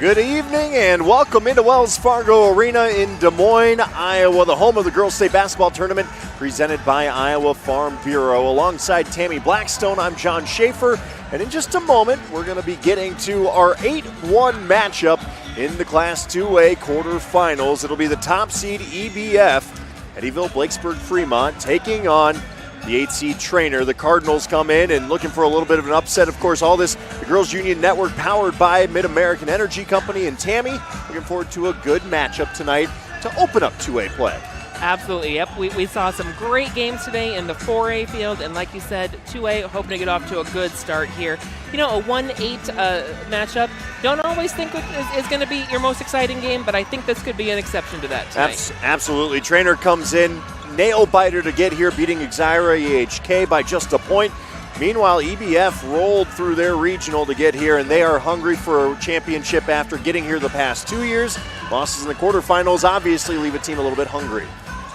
Good evening and welcome into Wells Fargo Arena in Des Moines, Iowa, the home of the Girls State Basketball Tournament presented by Iowa Farm Bureau. Alongside Tammy Blackstone, I'm John Schaefer, and in just a moment, we're going to be getting to our 8-1 matchup in the Class 2A quarterfinals. It'll be the top seed EBF, Eddyville-Blakesburg-Fremont, taking on the 8 seed Treynor. The Cardinals come in and looking for a little bit of an upset. Of course, all this, the Girls Union Network powered by Mid-American Energy Company. And Tammy, looking forward to a good matchup tonight to open up 2A play. Absolutely, yep. We saw some great games today in the 4A field, and like you said, 2A, hoping to get off to a good start here. You know, a 1-8 matchup, don't always think is going to be your most exciting game, but I think this could be an exception to that tonight. Absolutely. Treynor comes in, nail-biter to get here, beating IGHSAU by just a point. Meanwhile, EBF rolled through their regional to get here, and they are hungry for a championship after getting here the past 2 years. Losses in the quarterfinals obviously leave a team a little bit hungry.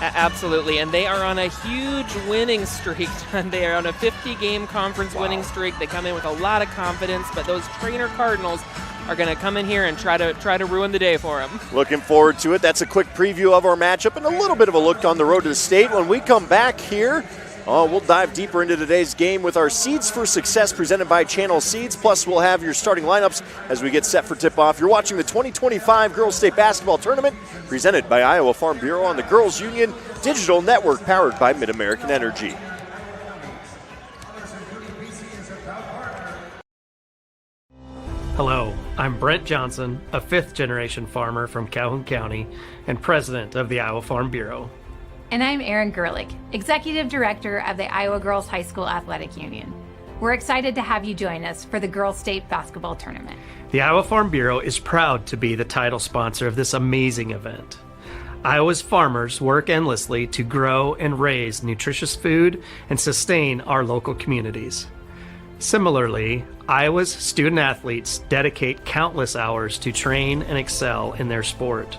Absolutely, and they are on a huge winning streak. They are on a 50-game conference winning streak. They come in with a lot of confidence, but those Treynor Cardinals are going to come in here and try to ruin the day for them. Looking forward to it. That's a quick preview of our matchup and a little bit of a look on the road to the state. When we come back here, we'll dive deeper into today's game with our Seeds for Success presented by Channel Seeds. Plus, we'll have your starting lineups as we get set for tip-off. You're watching the 2025 Girls State Basketball Tournament presented by Iowa Farm Bureau on the Girls Union Digital Network powered by Mid-American Energy. Hello, I'm Brent Johnson, a fifth-generation farmer from Calhoun County and president of the Iowa Farm Bureau. And I'm Erin Gerlich, Executive Director of the Iowa Girls High School Athletic Union. We're excited to have you join us for the Girls State Basketball Tournament. The Iowa Farm Bureau is proud to be the title sponsor of this amazing event. Iowa's farmers work endlessly to grow and raise nutritious food and sustain our local communities. Similarly, Iowa's student athletes dedicate countless hours to train and excel in their sport.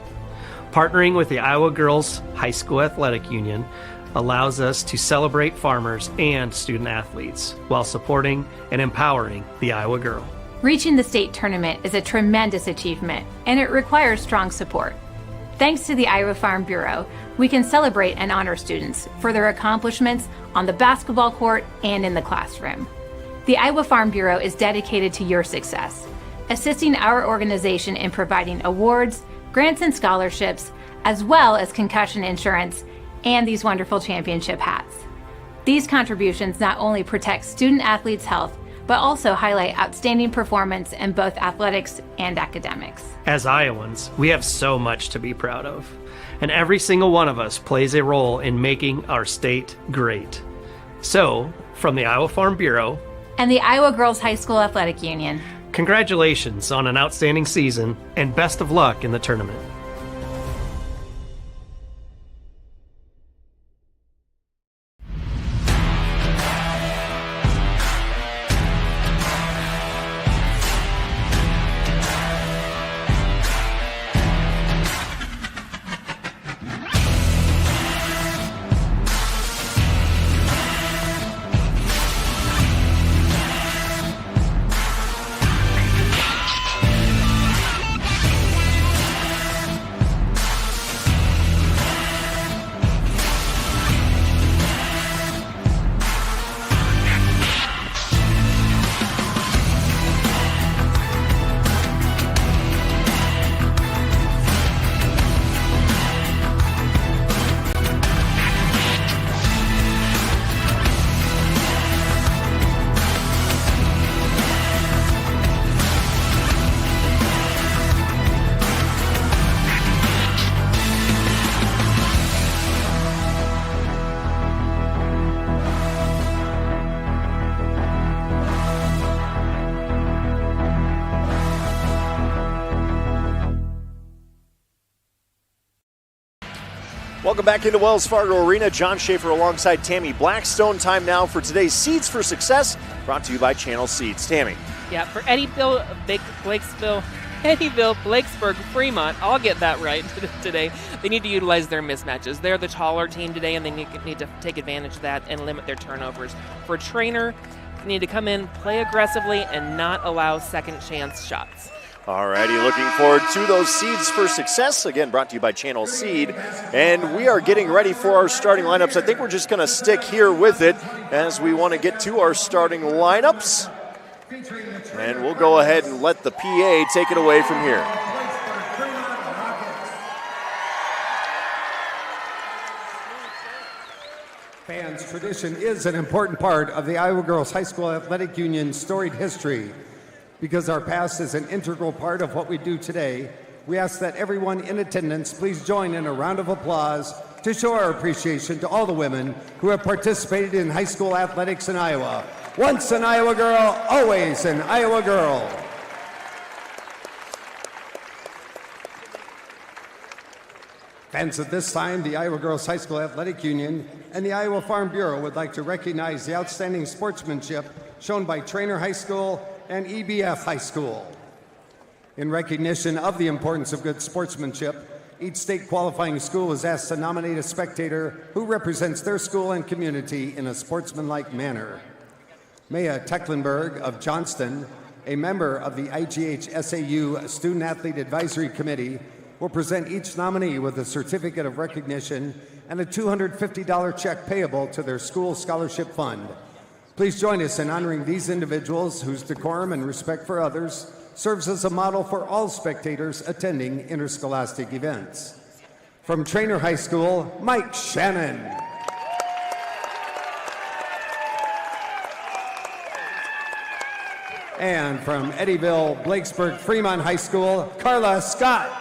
Partnering with the Iowa Girls High School Athletic Union allows us to celebrate farmers and student athletes while supporting and empowering the Iowa girl. Reaching the state tournament is a tremendous achievement, and it requires strong support. Thanks to the Iowa Farm Bureau, we can celebrate and honor students for their accomplishments on the basketball court and in the classroom. The Iowa Farm Bureau is dedicated to your success, assisting our organization in providing awards, grants and scholarships, as well as concussion insurance and these wonderful championship hats. These contributions not only protect student athletes' health, but also highlight outstanding performance in both athletics and academics. As Iowans, we have so much to be proud of, and every single one of us plays a role in making our state great. So, from the Iowa Farm Bureau and the Iowa Girls High School Athletic Union, congratulations on an outstanding season and best of luck in the tournament. Welcome back into Wells Fargo Arena. John Schaefer alongside Tammy Blackstone. Time now for today's Seeds for Success, brought to you by Channel Seeds. Tammy. Yeah, for Eddyville-Blakesburg-Fremont, I'll get that right today. They need to utilize their mismatches. They're the taller team today, and they need to take advantage of that and limit their turnovers. For Treynor, they need to come in, play aggressively, and not allow second chance shots. Alrighty, looking forward to those Seeds for Success. Again, brought to you by Channel Seed. And we are getting ready for our starting lineups. I think we're just going to stick here with it as we want to get to our starting lineups. And we'll go ahead and let the PA take it away from here. Fans, tradition is an important part of the Iowa Girls High School Athletic Union's storied history. Because our past is an integral part of what we do today, we ask that everyone in attendance please join in a round of applause to show our appreciation to all the women who have participated in high school athletics in Iowa. Once an Iowa girl, always an Iowa girl. Fans, at this time, the Iowa Girls High School Athletic Union and the Iowa Farm Bureau would like to recognize the outstanding sportsmanship shown by Treynor High School and EBF High School. In recognition of the importance of good sportsmanship, each state qualifying school was asked to nominate a spectator who represents their school and community in a sportsmanlike manner. Maya Tecklenburg of Johnston, a member of the IGHSAU Student Athlete Advisory Committee, will present each nominee with a certificate of recognition and a $250 check payable to their school scholarship fund. Please join us in honoring these individuals whose decorum and respect for others serves as a model for all spectators attending interscholastic events. From Treynor High School, Mike Shannon. And from Eddyville-Blakesburg-Fremont High School, Carla Scott.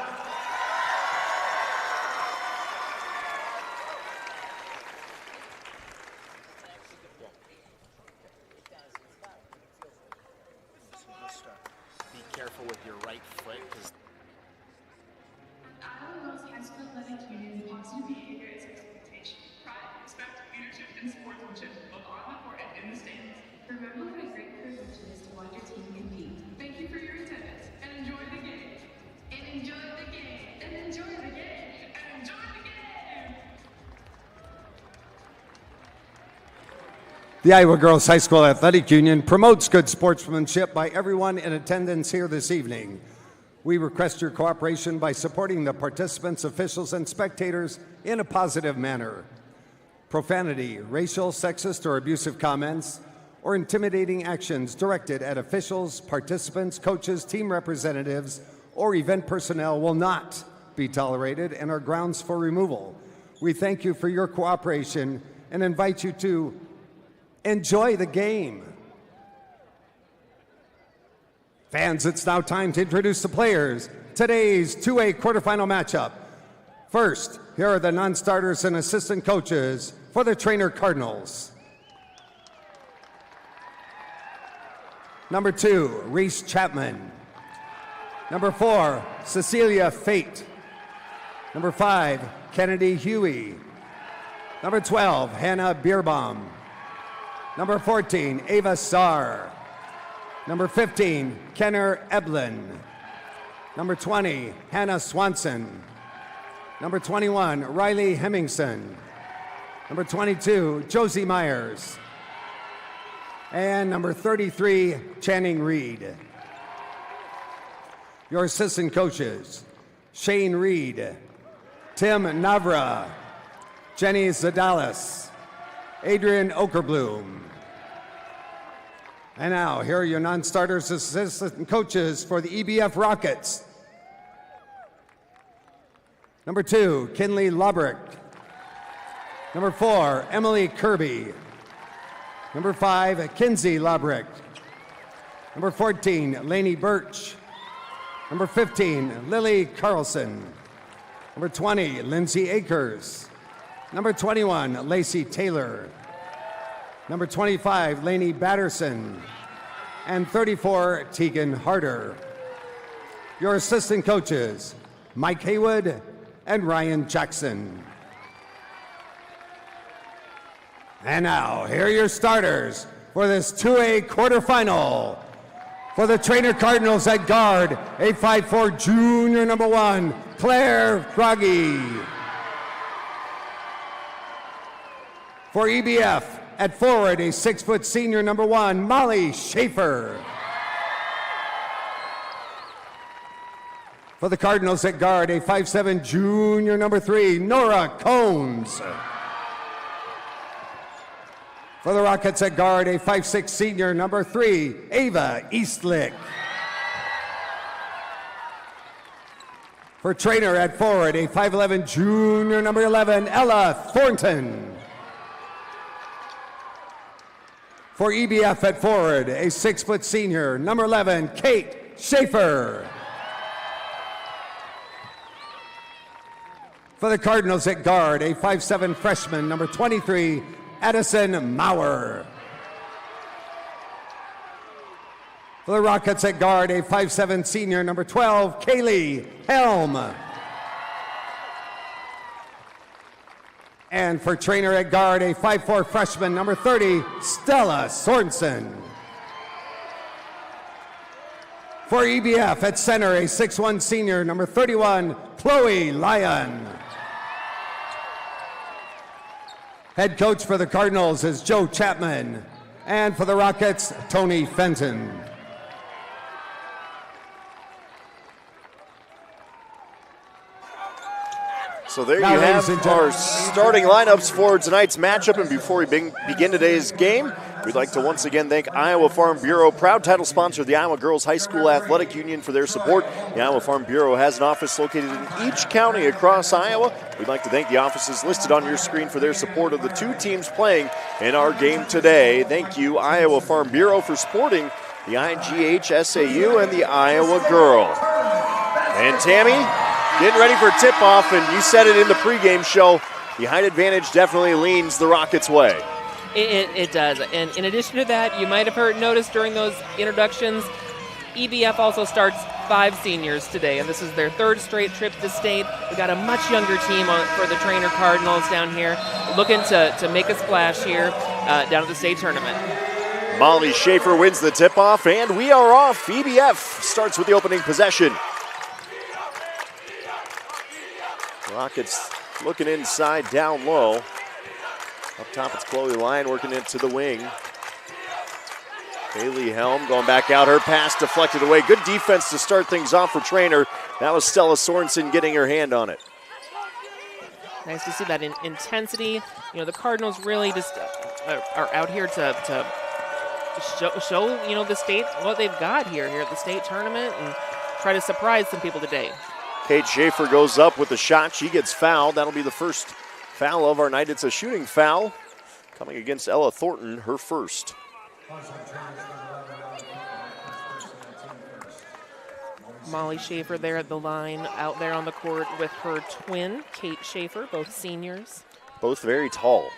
Remember what a great privilege it is to watch your team compete. Thank you for your attendance and enjoy the game. And enjoy the game. And enjoy the game. And enjoy the game. The Iowa Girls High School Athletic Union promotes good sportsmanship by everyone in attendance here this evening. We request your cooperation by supporting the participants, officials, and spectators in a positive manner. Profanity, racial, sexist, or abusive comments, or intimidating actions directed at officials, participants, coaches, team representatives, or event personnel will not be tolerated and are grounds for removal. We thank you for your cooperation and invite you to enjoy the game. Fans, it's now time to introduce the players. Today's 2A quarterfinal matchup. First, here are the non-starters and assistant coaches for the Treynor Cardinals. Number 2, Reese Chapman. Number 4, Cecilia Fate. Number 5, Kennedy Huey. Number 12, Hannah Bierbaum. Number 14, Ava Starr. Number 15, Kenner Eblin. Number 20, Hannah Swanson. Number 21, Riley Hemmingson. Number 22, Josie Myers. And number 33, Channing Reed. Your assistant coaches, Shane Reed, Tim Navra, Jenny Zadalis, Adrian Okerbloom. And now, here are your non-starters, assistant coaches for the EBF Rockets. Number 2, Kinley Lobrick. Number 4, Emily Kirby. Number 5, Kinsey Lobrick. Number 14, Lainey Birch. Number 15, Lily Carlson. Number 20, Lindsay Akers. Number 21, Lacey Taylor. Number 25, Lainey Batterson. And 34, Tegan Harder. Your assistant coaches, Mike Haywood and Ryan Jackson. And now, here are your starters for this 2A quarterfinal. For the Treynor Cardinals at guard, a 5'4" junior number 1, Claire Froggy. For EBF at forward, a 6' senior number 1, Molly Schaefer. For the Cardinals at guard, a 5'7" junior, number 3, Nora Cones. For the Rockets at guard, a 5'6" senior, number 3, Ava Eastlick. For Treynor at forward, a 5'11" junior, number 11, Ella Thornton. For EBF at forward, a 6' senior, number 11, Kate Schaefer. For the Cardinals at guard, a 5'7" freshman, number 23, Addison Maurer. For the Rockets at guard, a 5'7" senior, number 12, Kaylee Helm. And for Treynor at guard, a 5'4" freshman, number 30, Stella Sorensen. For EBF at center, a 6'1" senior, number 31, Chloe Lyon. Head coach for the Cardinals is Joe Chapman. And for the Rockets, Tony Fenton. So there you have our starting lineups for tonight's matchup. And before we begin today's game, we'd like to once again thank Iowa Farm Bureau, proud title sponsor of the Iowa Girls High School Athletic Union, for their support. The Iowa Farm Bureau has an office located in each county across Iowa. We'd like to thank the offices listed on your screen for their support of the two teams playing in our game today. Thank you, Iowa Farm Bureau, for supporting the IGHSAU and the Iowa Girl. And Tammy, getting ready for tip-off, and you said it in the pregame show, the height advantage definitely leans the Rockets' way. It does. And in addition to that, you might have noticed during those introductions, EBF also starts 5 seniors today, and this is their 3rd straight trip to state. We got a much younger team for the Treynor Cardinals down here, looking to make a splash here down at the state tournament. Molly Schaefer wins the tip-off, and we are off. EBF starts with the opening possession. Rockets looking inside, down low. Up top, it's Chloe Lyon working it to the wing. Kaylee Helm going back out. Her pass deflected away. Good defense to start things off for Treynor. That was Stella Sorensen getting her hand on it. Nice to see that intensity. You know, the Cardinals really just are out here to show you know, the state what they've got here at the state tournament and try to surprise some people today. Kate Schaefer goes up with the shot. She gets fouled. That'll be the first foul of our night. It's a shooting foul coming against Ella Thornton, her first. Molly Schaefer there at the line, out there on the court with her twin, Kate Schaefer, both seniors. Both very tall.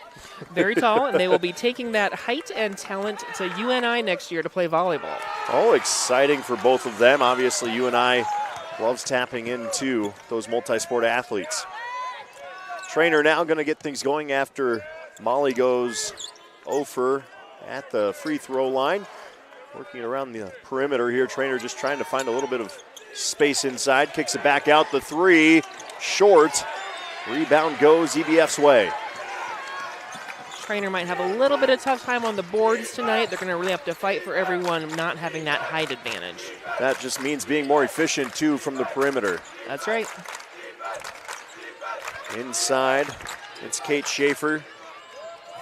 Very tall, and they will be taking that height and talent to UNI next year to play volleyball. Oh, exciting for both of them. Obviously, UNI loves tapping into those multi-sport athletes. Treynor now going to get things going after Molly goes 0 for at the free throw line. Working around the perimeter here. Treynor just trying to find a little bit of space inside. Kicks it back out. The 3, short. Rebound goes EBF's way. Treynor might have a little bit of tough time on the boards tonight. They're going to really have to fight for everyone not having that height advantage. That just means being more efficient, too, from the perimeter. That's right. Inside, it's Kate Schaefer.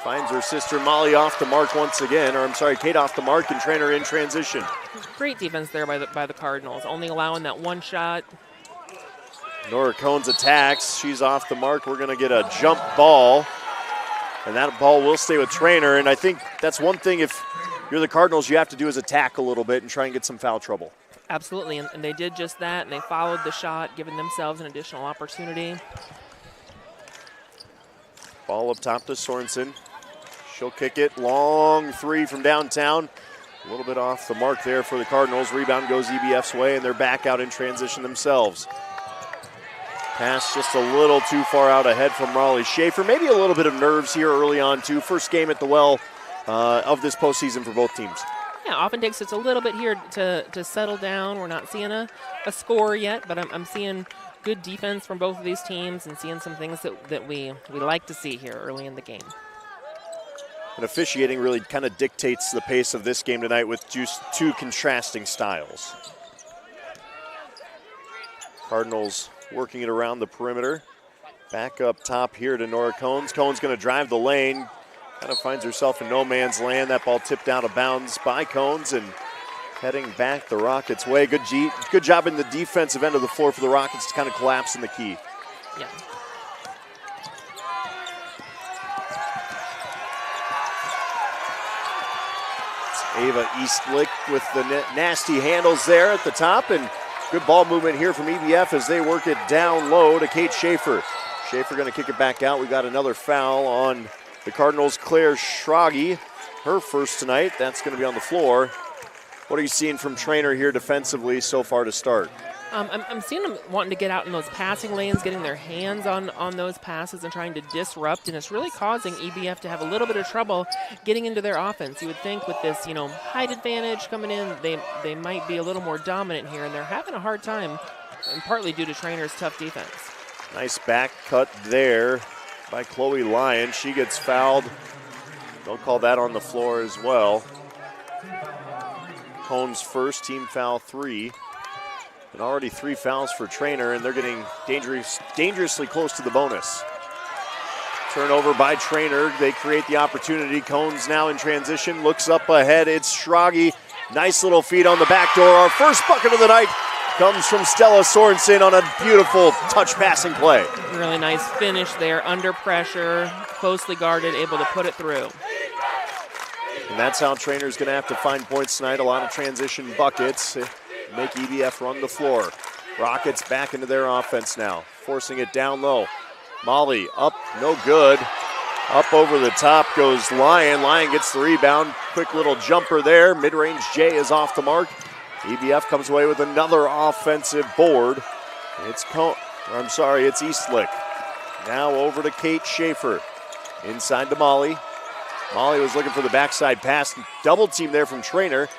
Finds her sister Molly off the mark once again. Or I'm sorry, Kate off the mark and Treynor in transition. Great defense there by the Cardinals, only allowing that one shot. Nora Cones attacks. She's off the mark. We're going to get a jump ball. And that ball will stay with Treynor. And I think that's one thing, if you're the Cardinals, you have to do is attack a little bit and try and get some foul trouble. Absolutely, and they did just that, and they followed the shot, giving themselves an additional opportunity. Ball up top to Sorensen. She'll kick it. Long 3 from downtown. A little bit off the mark there for the Cardinals. Rebound goes EBF's way, and they're back out in transition themselves. Pass just a little too far out ahead from Molly Schaefer. Maybe a little bit of nerves here early on, too. First game at the Well of this postseason for both teams. Yeah, often takes us a little bit here to settle down. We're not seeing a score yet, but I'm seeing good defense from both of these teams and seeing some things that we like to see here early in the game. And officiating really kind of dictates the pace of this game tonight with just 2 contrasting styles. Cardinals working it around the perimeter. Back up top here to Nora Cones. Cones going to drive the lane. Kind of finds herself in no man's land. That ball tipped out of bounds by Cones and heading back the Rockets' way. Good job in the defensive end of the floor for the Rockets to kind of collapse in the key. Yeah. Ava Eastlick with the nasty handles there at the top, and good ball movement here from EBF as they work it down low to Kate Schaefer. Schaefer going to kick it back out. We've got another foul on the Cardinals. Claire Schragi, her first tonight. That's going to be on the floor. What are you seeing from Treynor here defensively so far to start? I'm seeing them wanting to get out in those passing lanes, getting their hands on those passes and trying to disrupt, and it's really causing EBF to have a little bit of trouble getting into their offense. You would think with this, height advantage coming in, they might be a little more dominant here, and they're having a hard time, and partly due to Treynor's tough defense. Nice back cut there by Chloe Lyon. She gets fouled. They'll call that on the floor as well. Cones first, team foul 3. And already 3 fouls for Treynor, and they're getting dangerously close to the bonus. Turnover by Treynor. They create the opportunity. Cones now in transition, looks up ahead. It's Schragi. Nice little feed on the back door. Our first bucket of the night comes from Stella Sorensen on a beautiful touch passing play. Really nice finish there, under pressure, closely guarded, able to put it through. And that's how Treynor's going to have to find points tonight. A lot of transition buckets. Make EBF run the floor. Rockets back into their offense now, forcing it down low. Molly up, no good. Up over the top goes Lyon. Lyon gets the rebound. Quick little jumper there. Mid-range J is off the mark. EBF comes away with another offensive board. It's Eastlick. Now over to Kate Schaefer. Inside to Molly. Molly was looking for the backside pass. Double team there from Treynor.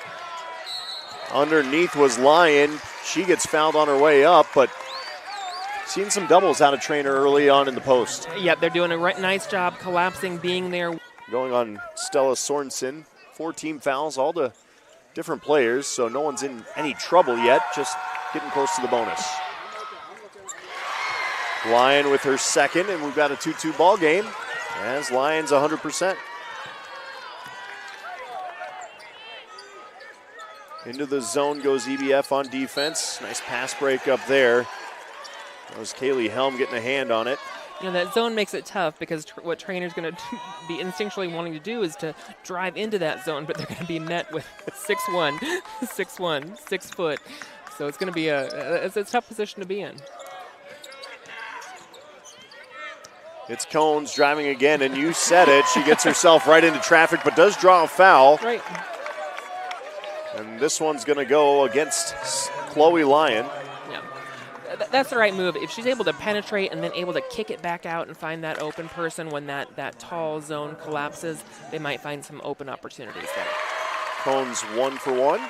Underneath was Lyon. She gets fouled on her way up, but seen some doubles out of Treynor early on in the post. Yep, they're doing a nice job collapsing, being there. Going on Stella Sorensen. 4 team fouls, all to different players, so no one's in any trouble yet, just getting close to the bonus. Lyon with her second, and we've got a 2-2 ball game as Lyon's 100%. Into the zone goes EBF on defense. Nice pass break up there. That was Kaylee Helm getting a hand on it. That zone makes it tough because what Treynor's going to be instinctually wanting to do is to drive into that zone, but they're going to be met with 6'1", 6 foot. So it's going to be it's a tough position to be in. It's Cones driving again, and you said it. She gets herself right into traffic, but does draw a foul. Right. And this one's going to go against Chloe Lyon. Yeah, that's the right move. If she's able to penetrate and then able to kick it back out and find that open person when that tall zone collapses, they might find some open opportunities there. Cones 1 for 1. And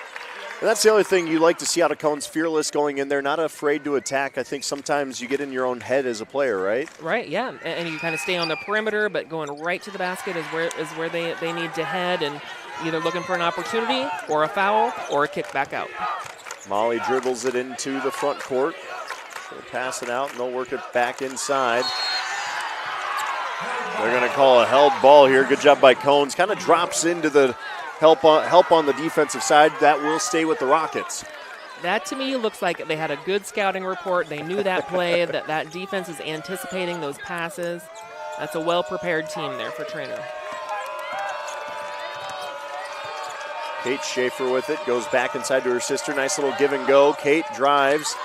that's the other thing you like to see out of Cones, fearless going in there, not afraid to attack. I think sometimes you get in your own head as a player, right? Right, yeah, and you kind of stay on the perimeter, but going right to the basket is where they need to head, and either looking for an opportunity or a foul or a kick back out. Molly dribbles it into the front court. They'll pass it out, and they'll work it back inside. They're going to call a held ball here. Good job by Cones. Kind of drops into the help on the defensive side. That will stay with the Rockets. That to me looks like they had a good scouting report. They knew that play, that defense is anticipating those passes. That's a well-prepared team there for Treynor. Kate Schaefer with it, goes back inside to her sister. Nice little give and go. Kate drives,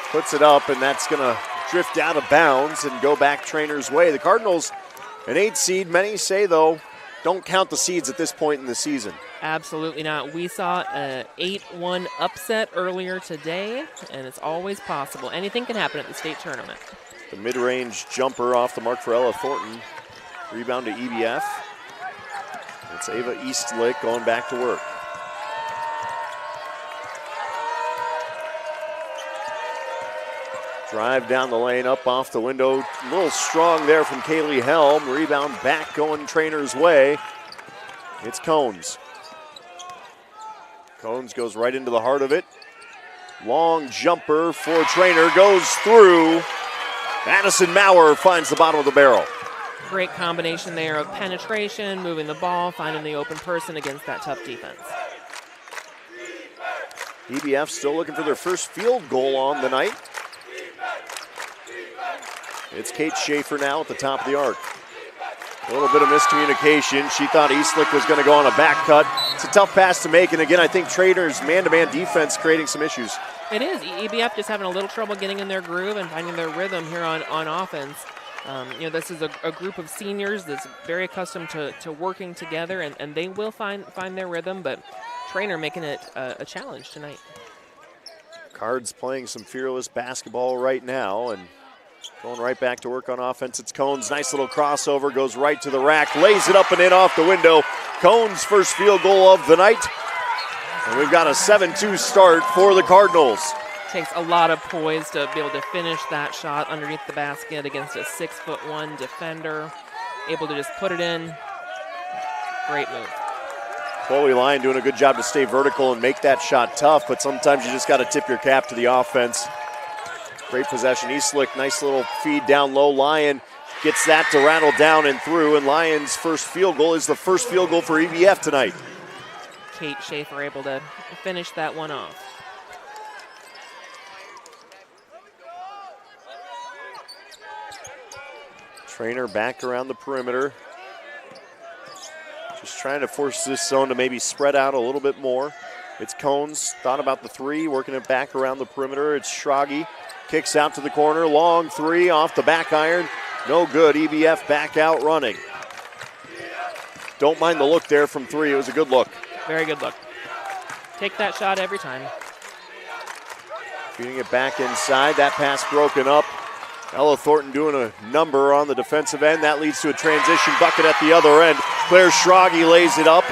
puts it up, and that's going to drift out of bounds and go back Treynor's way. The Cardinals, an 8 seed. Many say, though, don't count the seeds at this point in the season. Absolutely not. We saw an 8-1 upset earlier today, and it's always possible. Anything can happen at the state tournament. The mid-range jumper off the mark for Ella Thornton. Rebound to EBF. It's Ava Eastlick going back to work. Drive down the lane, up off the window. A little strong there from Kaylee Helm. Rebound back going Treynor's way. It's Cones. Cones goes right into the heart of it. Long jumper for Treynor, goes through. Madison Maurer finds the bottom of the barrel. Great combination there of penetration, moving the ball, finding the open person against that tough defense. EBF still looking for their first field goal on the night. It's Kate Schaefer now at the top of the arc. A little bit of miscommunication. She thought Eastlick was going to go on a back cut. It's a tough pass to make, and again, I think Treynor's man-to-man defense creating some issues. It is. EBF just having a little trouble getting in their groove and finding their rhythm here on offense. This is a group of seniors that's very accustomed to working together, and they will find their rhythm, but Treynor making it a challenge tonight. Cards playing some fearless basketball right now, and going right back to work on offense. It's Cohn's nice little crossover, goes right to the rack, lays it up and in off the window. Cohn's first field goal of the night. And we've got a 7-2 start for the Cardinals. Takes a lot of poise to be able to finish that shot underneath the basket against a 6'1" defender. Able to just put it in. Great move. Chloe Lyon doing a good job to stay vertical and make that shot tough, but sometimes you just got to tip your cap to the offense. Great possession. Eastlick, nice little feed down low. Lyon gets that to rattle down and through, and Lyon's first field goal is the first field goal for EBF tonight. Kate Schaefer able to finish that one off. Treynor back around the perimeter. Just trying to force this zone to maybe spread out a little bit more. It's Combs, thought about the three, working it back around the perimeter. It's Schrage, kicks out to the corner, long three off the back iron. No good, EBF back out running. Don't mind the look there from three, it was a good look. Very good look. Take that shot every time. Feeding it back inside, that pass broken up. Ella Thornton doing a number on the defensive end. That leads to a transition bucket at the other end. Claire Schrage lays it up.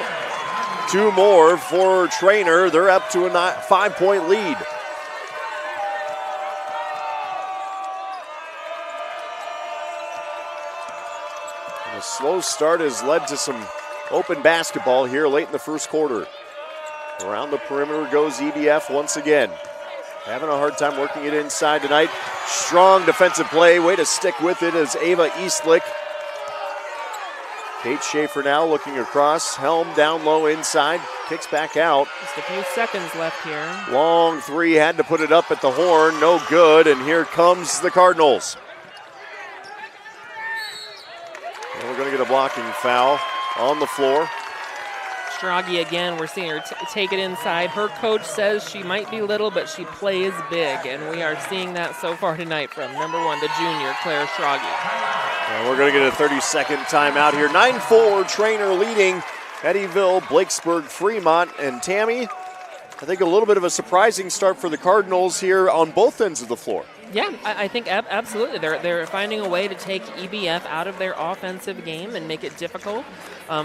Two more for Treynor. They're up to a 5-point lead. And a slow start has led to some open basketball here late in the first quarter. Around the perimeter goes EBF once again. Having a hard time working it inside tonight. Strong defensive play. Way to stick with it as Ava Eastlick. Kate Schaefer now looking across. Helm down low inside. Kicks back out. Just a few seconds left here. Long three, had to put it up at the horn. No good, and here comes the Cardinals. And we're going to get a blocking foul on the floor. Schrage again, we're seeing her take it inside. Her coach says she might be little, but she plays big, and we are seeing that so far tonight from number one, the junior, Claire Schrage. And we're going to get a 30-second timeout here. 9-4, Treynor leading Eddyville-Blakesburg-Fremont. And Tammy, I think a little bit of a surprising start for the Cardinals here on both ends of the floor. Yeah, I think absolutely. They're finding a way to take EBF out of their offensive game and make it difficult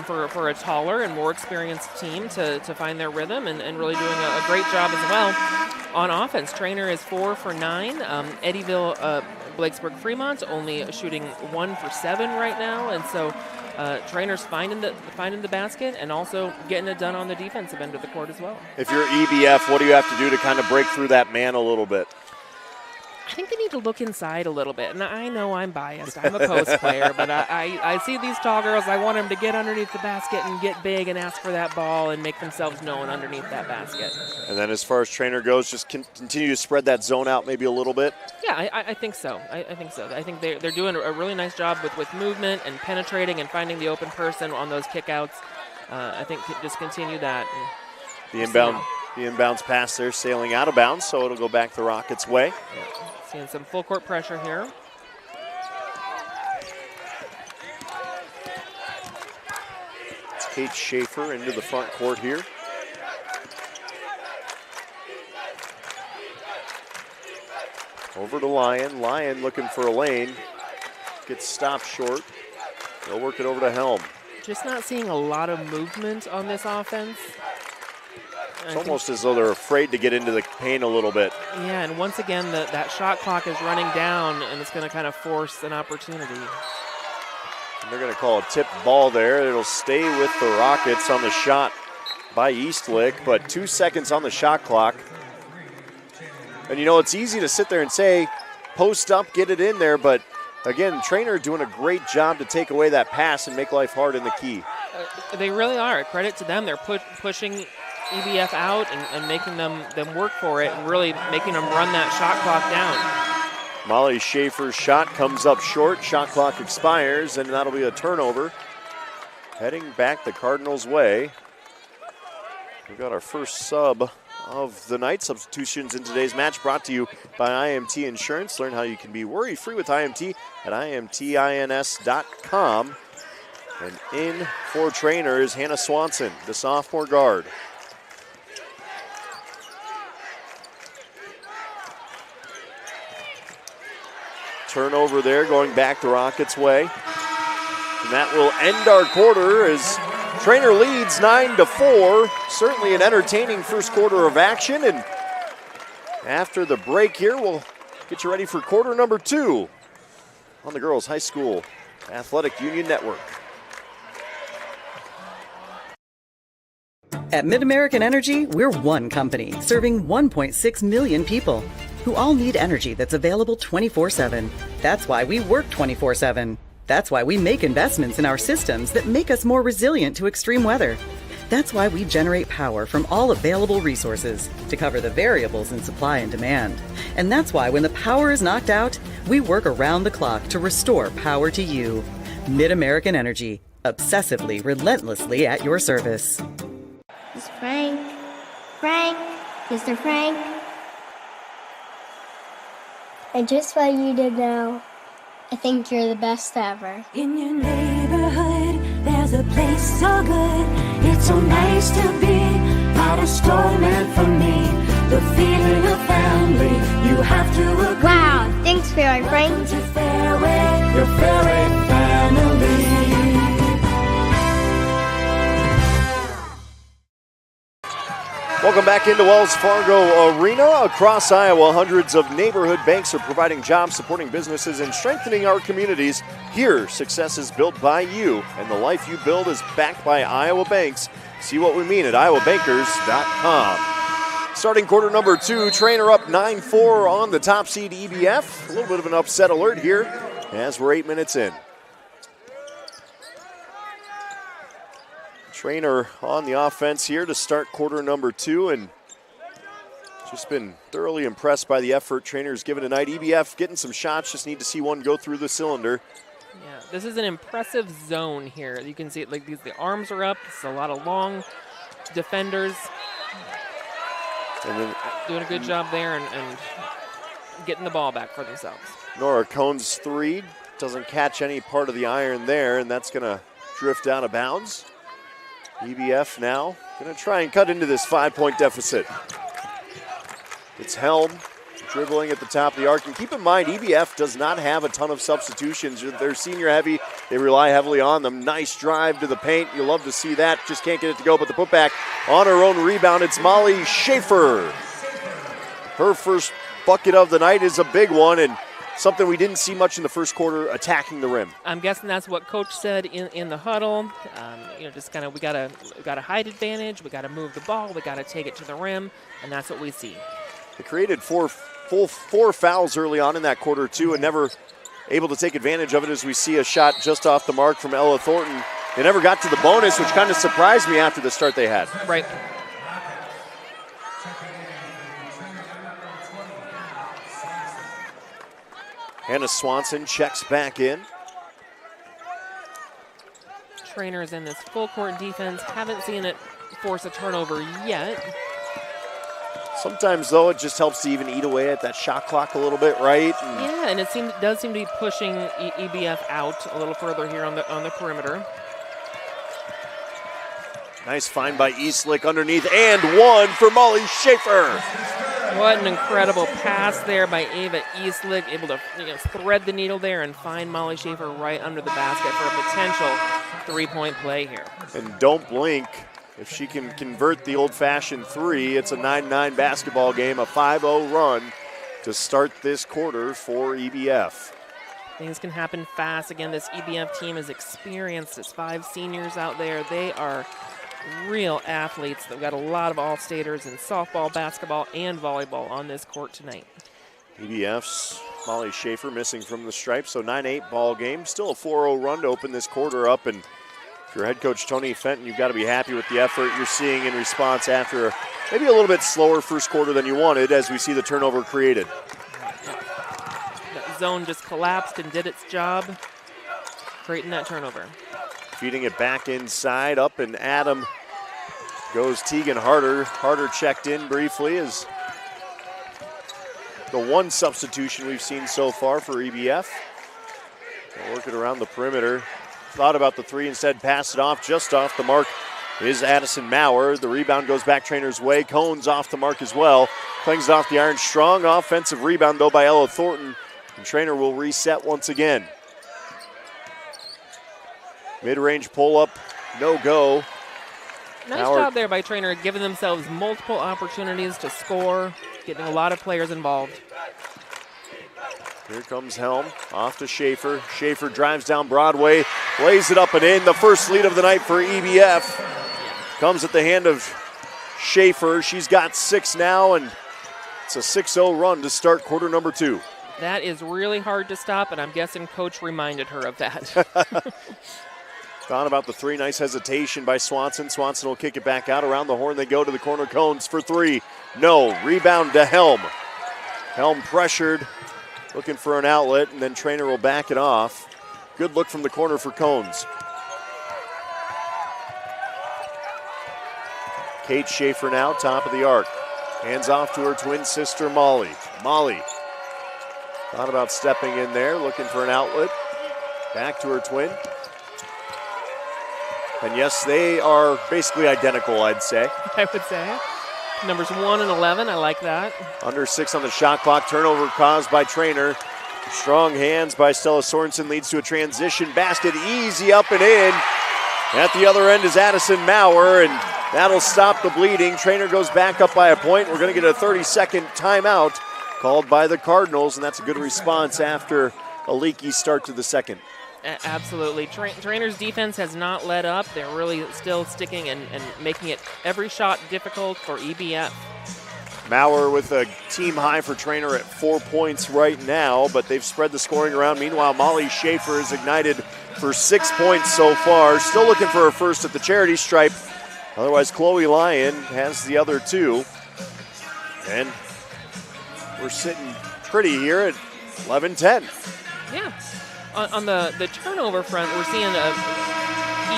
for a taller and more experienced team to find their rhythm and really doing a great job as well on offense. Treynor is 4 for 9. Eddyville-Blakesburg-Fremont only shooting 1 for 7 right now, and so Treynor's finding the basket and also getting it done on the defensive end of the court as well. If you're EBF, what do you have to do to kind of break through that man a little bit? I think they need to look inside a little bit. And I know I'm biased. I'm a post player, but I see these tall girls. I want them to get underneath the basket and get big and ask for that ball and make themselves known underneath that basket. And then as far as Treynor goes, just continue to spread that zone out maybe a little bit? Yeah, I think so. I think so. I think they're doing a really nice job with movement and penetrating and finding the open person on those kickouts. I think just continue that. The inbounds pass there sailing out of bounds, so it'll go back the Rockets' way. Yeah. Seeing some full court pressure here. It's Kate Schaefer into the front court here. Over to Lyon. Lyon looking for a lane. Gets stopped short. They'll work it over to Helm. Just not seeing a lot of movement on this offense. It's almost as though they're afraid to get into the paint a little bit. Yeah, and once again, that shot clock is running down, and it's going to kind of force an opportunity. And they're going to call a tip ball there. It'll stay with the Rockets on the shot by Eastlick, but 2 seconds on the shot clock. And, it's easy to sit there and say, post up, get it in there, but again, Treynor doing a great job to take away that pass and make life hard in the key. They really are. Credit to them. They're pushing EBF out and making them work for it and really making them run that shot clock down. Molly Schaefer's shot comes up short. Shot clock expires, and that'll be a turnover. Heading back the Cardinals' way. We've got our first sub of the night. Substitutions in today's match brought to you by IMT Insurance. Learn how you can be worry-free with IMT at imtins.com. And in for Treynor is Hannah Swanson, the sophomore guard. Turnover there, going back the Rockets' way. And that will end our quarter as Treynor leads 9-4. Certainly an entertaining first quarter of action. And after the break here, we'll get you ready for quarter number 2 on the Girls High School Athletic Union Network. At MidAmerican Energy, we're one company serving 1.6 million people who all need energy that's available 24/7. That's why we work 24/7. That's why we make investments in our systems that make us more resilient to extreme weather. That's why we generate power from all available resources to cover the variables in supply and demand. And that's why when the power is knocked out, we work around the clock to restore power to you. MidAmerican Energy, obsessively, relentlessly at your service. It's Frank. Frank. Mr. Frank. And just what you did now, I think you're the best ever. In your neighborhood, there's a place so good. It's so nice to be at a store meant for me. The feeling of family, you have to agree. Wow, thanks, Fairway Frank. Welcome to Fairway, your Fairway family. Welcome back into Wells Fargo Arena. Across Iowa, hundreds of neighborhood banks are providing jobs, supporting businesses, and strengthening our communities. Here, success is built by you, and the life you build is backed by Iowa Banks. See what we mean at iowabankers.com. Starting quarter number 2, Treynor up 9-4 on the top seed EBF. A little bit of an upset alert here as we're 8 minutes in. Treynor on the offense here to start quarter number 2, and just been thoroughly impressed by the effort Treynor's given tonight. EBF getting some shots, just need to see one go through the cylinder. Yeah, this is an impressive zone here. You can see it, like the arms are up. It's a lot of long defenders. And then doing a good job there and getting the ball back for themselves. Nora Cohn's 3 doesn't catch any part of the iron there, and that's going to drift out of bounds. EBF now going to try and cut into this 5-point deficit. It's Helm dribbling at the top of the arc. And keep in mind, EBF does not have a ton of substitutions. They're senior heavy. They rely heavily on them. Nice drive to the paint. You love to see that. Just can't get it to go. But the putback on her own rebound. It's Molly Schaefer. Her first bucket of the night is a big one, and something we didn't see much in the first quarter, attacking the rim. I'm guessing that's what Coach said in the huddle. Just kind of we got a height advantage. We got to move the ball. We got to take it to the rim, and that's what we see. They created four fouls early on in that quarter too, and never able to take advantage of it as we see a shot just off the mark from Ella Thornton. They never got to the bonus, which kind of surprised me after the start they had. Right. Hannah Swanson checks back in. Treynor's in this full court defense. Haven't seen it force a turnover yet. Sometimes, though, it just helps to even eat away at that shot clock a little bit, right? Yeah, and it does seem to be pushing EBF out a little further here on the perimeter. Nice find by Eastlick underneath, and one for Molly Schaefer. What an incredible pass there by Ava Eastlick, able to thread the needle there and find Molly Schaefer right under the basket for a potential three-point play here. And don't blink. If she can convert the old-fashioned 3, it's a 9-9 basketball game, a 5-0 run to start this quarter for EBF. Things can happen fast. Again, this EBF team is experienced. It's 5 seniors out there. They are real athletes. They've got a lot of all-staters in softball, basketball, and volleyball on this court tonight. EBF's Molly Schaefer missing from the stripe, so 9-8 ball game. Still a 4-0 run to open this quarter up, and if you're head coach Tony Fenton, you've got to be happy with the effort you're seeing in response after maybe a little bit slower first quarter than you wanted as we see the turnover created. That zone just collapsed and did its job, creating that turnover. Feeding it back inside, up and Adam goes Tegan Harder. Harder checked in briefly as the one substitution we've seen so far for EBF. They'll work it around the perimeter. Thought about the three, instead pass it off, just off the mark is Addison Maurer. The rebound goes back Treynor's way. Cohn's off the mark as well. Clings it off the iron. Strong offensive rebound though by Ella Thornton. And Treynor will reset once again. Mid-range pull-up, no go. Nice job there by Treynor, giving themselves multiple opportunities to score, getting a lot of players involved. Here comes Helm, off to Schaefer. Schaefer drives down Broadway, lays it up and in. The first lead of the night for EBF comes at the hand of Schaefer. She's got 6 now, and it's a 6-0 run to start quarter number 2. That is really hard to stop, and I'm guessing Coach reminded her of that. Thought about the three. Nice hesitation by Swanson. Swanson will kick it back out. Around the horn they go to the corner. Cones for 3. No. Rebound to Helm. Helm pressured, looking for an outlet, and then Treynor will back it off. Good look from the corner for Cones. Kate Schaefer now, top of the arc. Hands off to her twin sister, Molly. Molly thought about stepping in there, looking for an outlet. Back to her twin. And yes, they are basically identical, I'd say. I would say. Numbers 1 and 11, I like that. Under 6 on the shot clock. Turnover caused by Treynor. Strong hands by Stella Sorensen leads to a transition basket. Easy up and in. At the other end is Addison Maurer, and that'll stop the bleeding. Treynor goes back up by a point. We're going to get a 30-second timeout called by the Cardinals, and that's a good response after a leaky start to the second. Absolutely. Treynor's defense has not let up. They're really still sticking and making it every shot difficult for EBF. Maurer with a team high for Treynor at 4 points right now, but they've spread the scoring around. Meanwhile, Molly Schaefer is ignited for 6 points so far. Still looking for her first at the charity stripe. Otherwise, Chloe Lyon has the other 2. And we're sitting pretty here at 11-10. Yeah. On the turnover front, we're seeing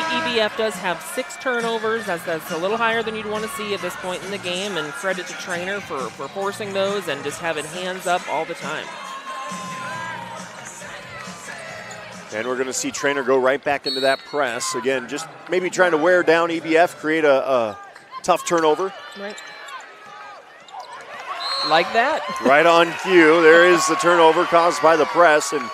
EBF does have 6 turnovers. That's a little higher than you'd want to see at this point in the game, and credit to Treynor for forcing those and just having hands up all the time. And we're going to see Treynor go right back into that press. Again, just maybe trying to wear down EBF, create a tough turnover. Right. Like that. Right on cue. There is the turnover caused by the press, and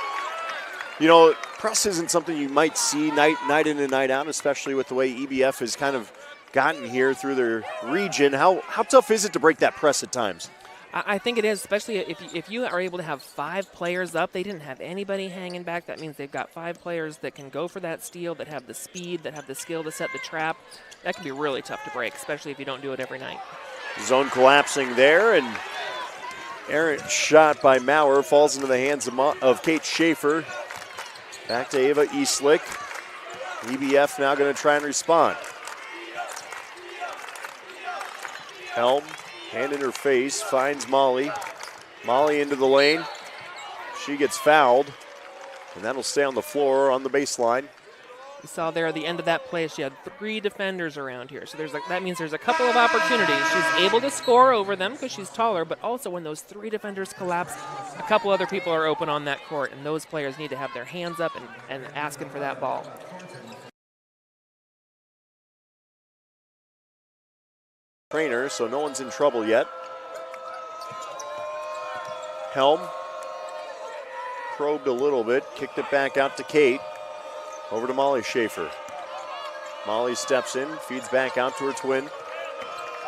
you know, press isn't something you might see night in and night out, especially with the way EBF has kind of gotten here through their region. How tough is it to break that press at times? I think it is, especially if you are able to have 5 players up. They didn't have anybody hanging back. That means they've got 5 players that can go for that steal, that have the speed, that have the skill to set the trap. That can be really tough to break, especially if you don't do it every night. Zone collapsing there, and errant shot by Maurer falls into the hands of Kate Schaefer. Back to Ava Eastlick. EBF now going to try and respond. Helm, hand in her face, finds Molly. Molly into the lane. She gets fouled, and that'll stay on the floor on the baseline. You saw there at the end of that play, she had 3 defenders around here. So that means there's a couple of opportunities. She's able to score over them because she's taller, but also when those 3 defenders collapse, a couple other people are open on that court, and those players need to have their hands up and asking for that ball. Treynor, so no one's in trouble yet. Helm probed a little bit, kicked it back out to Kate. Over to Molly Schaefer. Molly steps in, feeds back out to her twin.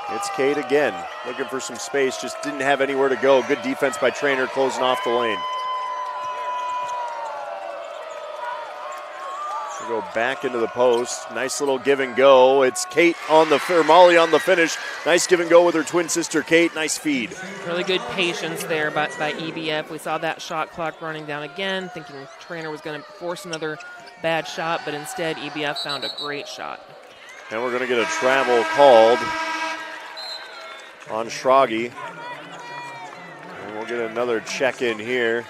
It's Kate again, looking for some space, just didn't have anywhere to go. Good defense by Treynor, closing off the lane. Go back into the post. Nice little give and go. It's Kate on the, or Molly on the finish. Nice give and go with her twin sister Kate. Nice feed. Really good patience there by EBF. We saw that shot clock running down again, thinking Treynor was going to force another bad shot, but instead EBF found a great shot. And we're going to get a travel called on Schrage. And we'll get another check in here.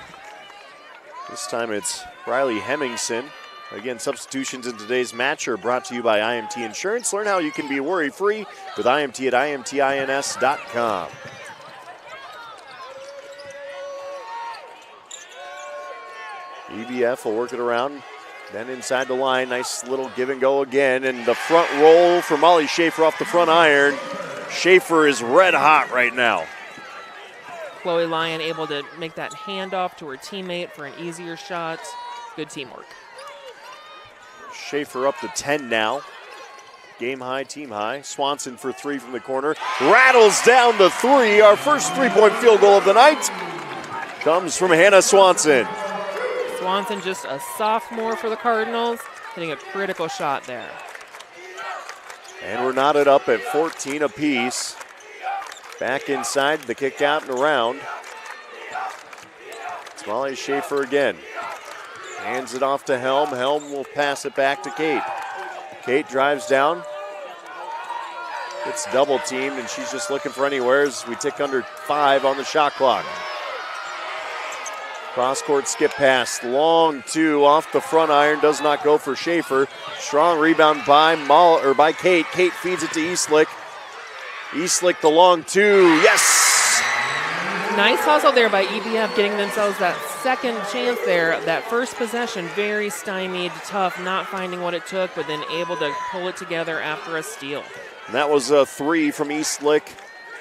This time it's Riley Hemmingson. Again, substitutions in today's match are brought to you by IMT Insurance. Learn how you can be worry-free with IMT at IMTINS.com. EBF will work it around. Then inside the line, nice little give and go again. And the front roll for Molly Schaefer off the front iron. Schaefer is red hot right now. Chloe Lyon able to make that handoff to her teammate for an easier shot. Good teamwork. Schaefer up to 10 now. Game high, team high. Swanson for 3 from the corner. Rattles down the 3. Our first three-point field goal of the night comes from Hannah Swanson. Swanson, just a sophomore for the Cardinals, hitting a critical shot there. And we're knotted up at 14 apiece. Back inside, the kick out and around. It's Molly Schaefer again. Hands it off to Helm. Helm will pass it back to Kate. Kate drives down. It's double teamed, and she's just looking for anywhere as we tick under 5 on the shot clock. Cross-court skip pass, long 2 off the front iron, does not go for Schaefer. Strong rebound by Kate. Kate feeds it to Eastlick. Eastlick the long 2, yes! Nice hustle there by EBF, getting themselves that second chance there. That first possession, very stymied, tough, not finding what it took, but then able to pull it together after a steal. And that was a 3 from Eastlick,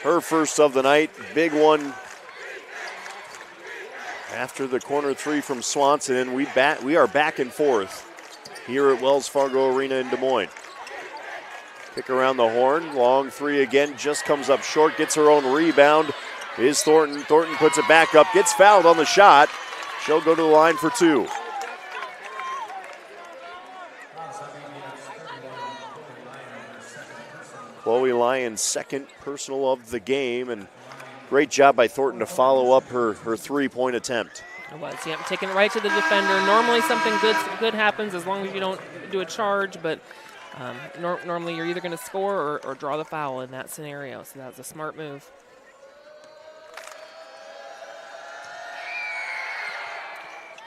her first of the night. Big one after the corner 3 from Swanson. And we are back and forth here at Wells Fargo Arena in Des Moines. Pick around the horn, long 3 again, just comes up short, gets her own rebound. Is Thornton. Thornton puts it back up, gets fouled on the shot. She'll go to the line for 2. Chloe Lyon's second personal of the game, and great job by Thornton to follow up her three-point attempt. It was, yeah, taking it right to the defender. Normally something good happens as long as you don't do a charge, but normally you're either going to score or draw the foul in that scenario, so that was a smart move.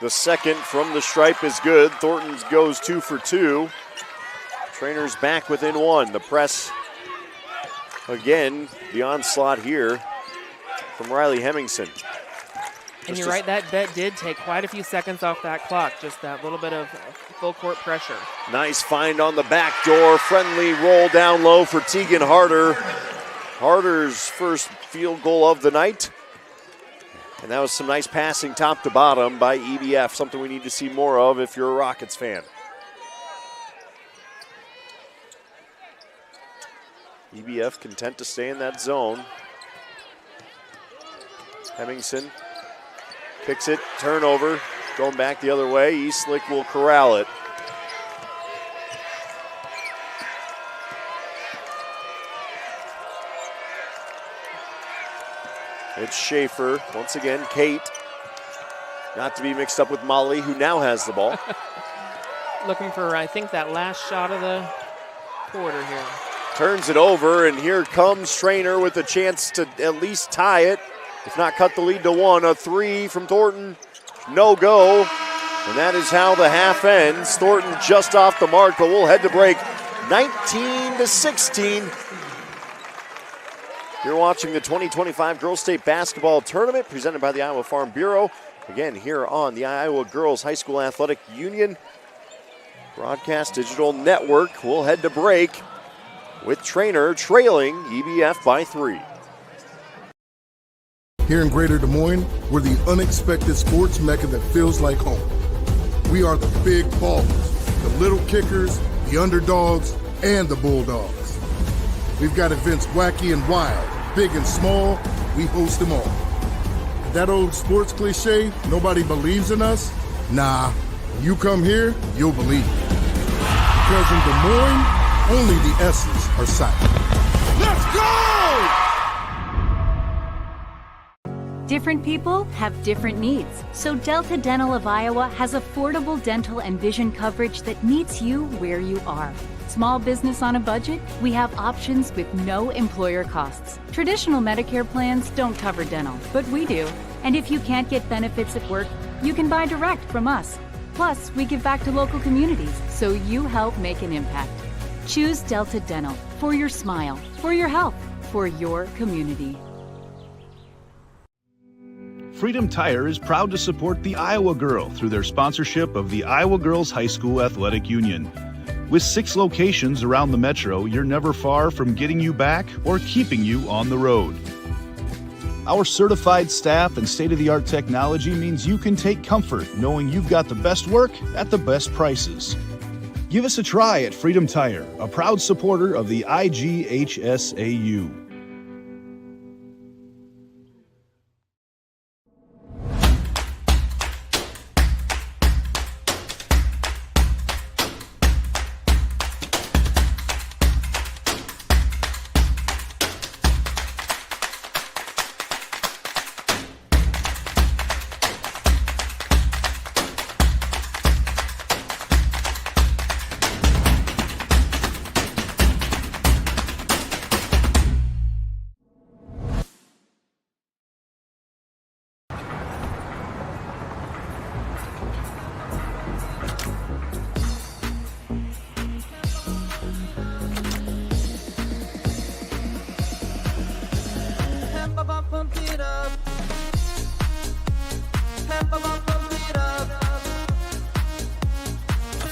The second from the stripe is good. Thornton goes 2 for 2. Treynor's back within 1. The press again, the onslaught here from Riley Hemmingson. And you're right, that did take quite a few seconds off that clock, just that little bit of full court pressure. Nice find on the back door. Friendly roll down low for Tegan Harder. Harder's first field goal of the night. And that was some nice passing top to bottom by EBF, something we need to see more of if you're a Rockets fan. EBF content to stay in that zone. Hemmingson kicks it, turnover, going back the other way. Eastlick will corral it. It's Schaefer, once again, Kate. Not to be mixed up with Molly, who now has the ball. Looking for, I think, that last shot of the quarter here. Turns it over, and here comes Treynor with a chance to at least tie it, if not cut the lead to 1. A 3 from Thornton, no go. And that is how the half ends. Thornton just off the mark, but we'll head to break 19-16. You're watching the 2025 Girls State Basketball Tournament presented by the Iowa Farm Bureau. Again, here on the Iowa Girls High School Athletic Union Broadcast Digital Network. We'll head to break with Treynor trailing EBF by 3. Here in Greater Des Moines, we're the unexpected sports mecca that feels like home. We are the big ballers, the little kickers, the underdogs, and the bulldogs. We've got events wacky and wild, big and small, we host them all. That old sports cliche, nobody believes in us? Nah, when you come here, you'll believe. Because in Des Moines, only the S's are silent. Let's go! Different people have different needs, so Delta Dental of Iowa has affordable dental and vision coverage that meets you where you are. Small business on a budget? We have options with no employer costs. Traditional Medicare plans don't cover dental, but we do. And if you can't get benefits at work, you can buy direct from us. Plus, we give back to local communities, so you help make an impact. Choose Delta Dental for your smile, for your health, for your community. Freedom Tire is proud to support the Iowa Girl through their sponsorship of the Iowa Girls High School Athletic Union. With 6 locations around the metro, you're never far from getting you back or keeping you on the road. Our certified staff and state-of-the-art technology means you can take comfort knowing you've got the best work at the best prices. Give us a try at Freedom Tire, a proud supporter of the IGHSAU.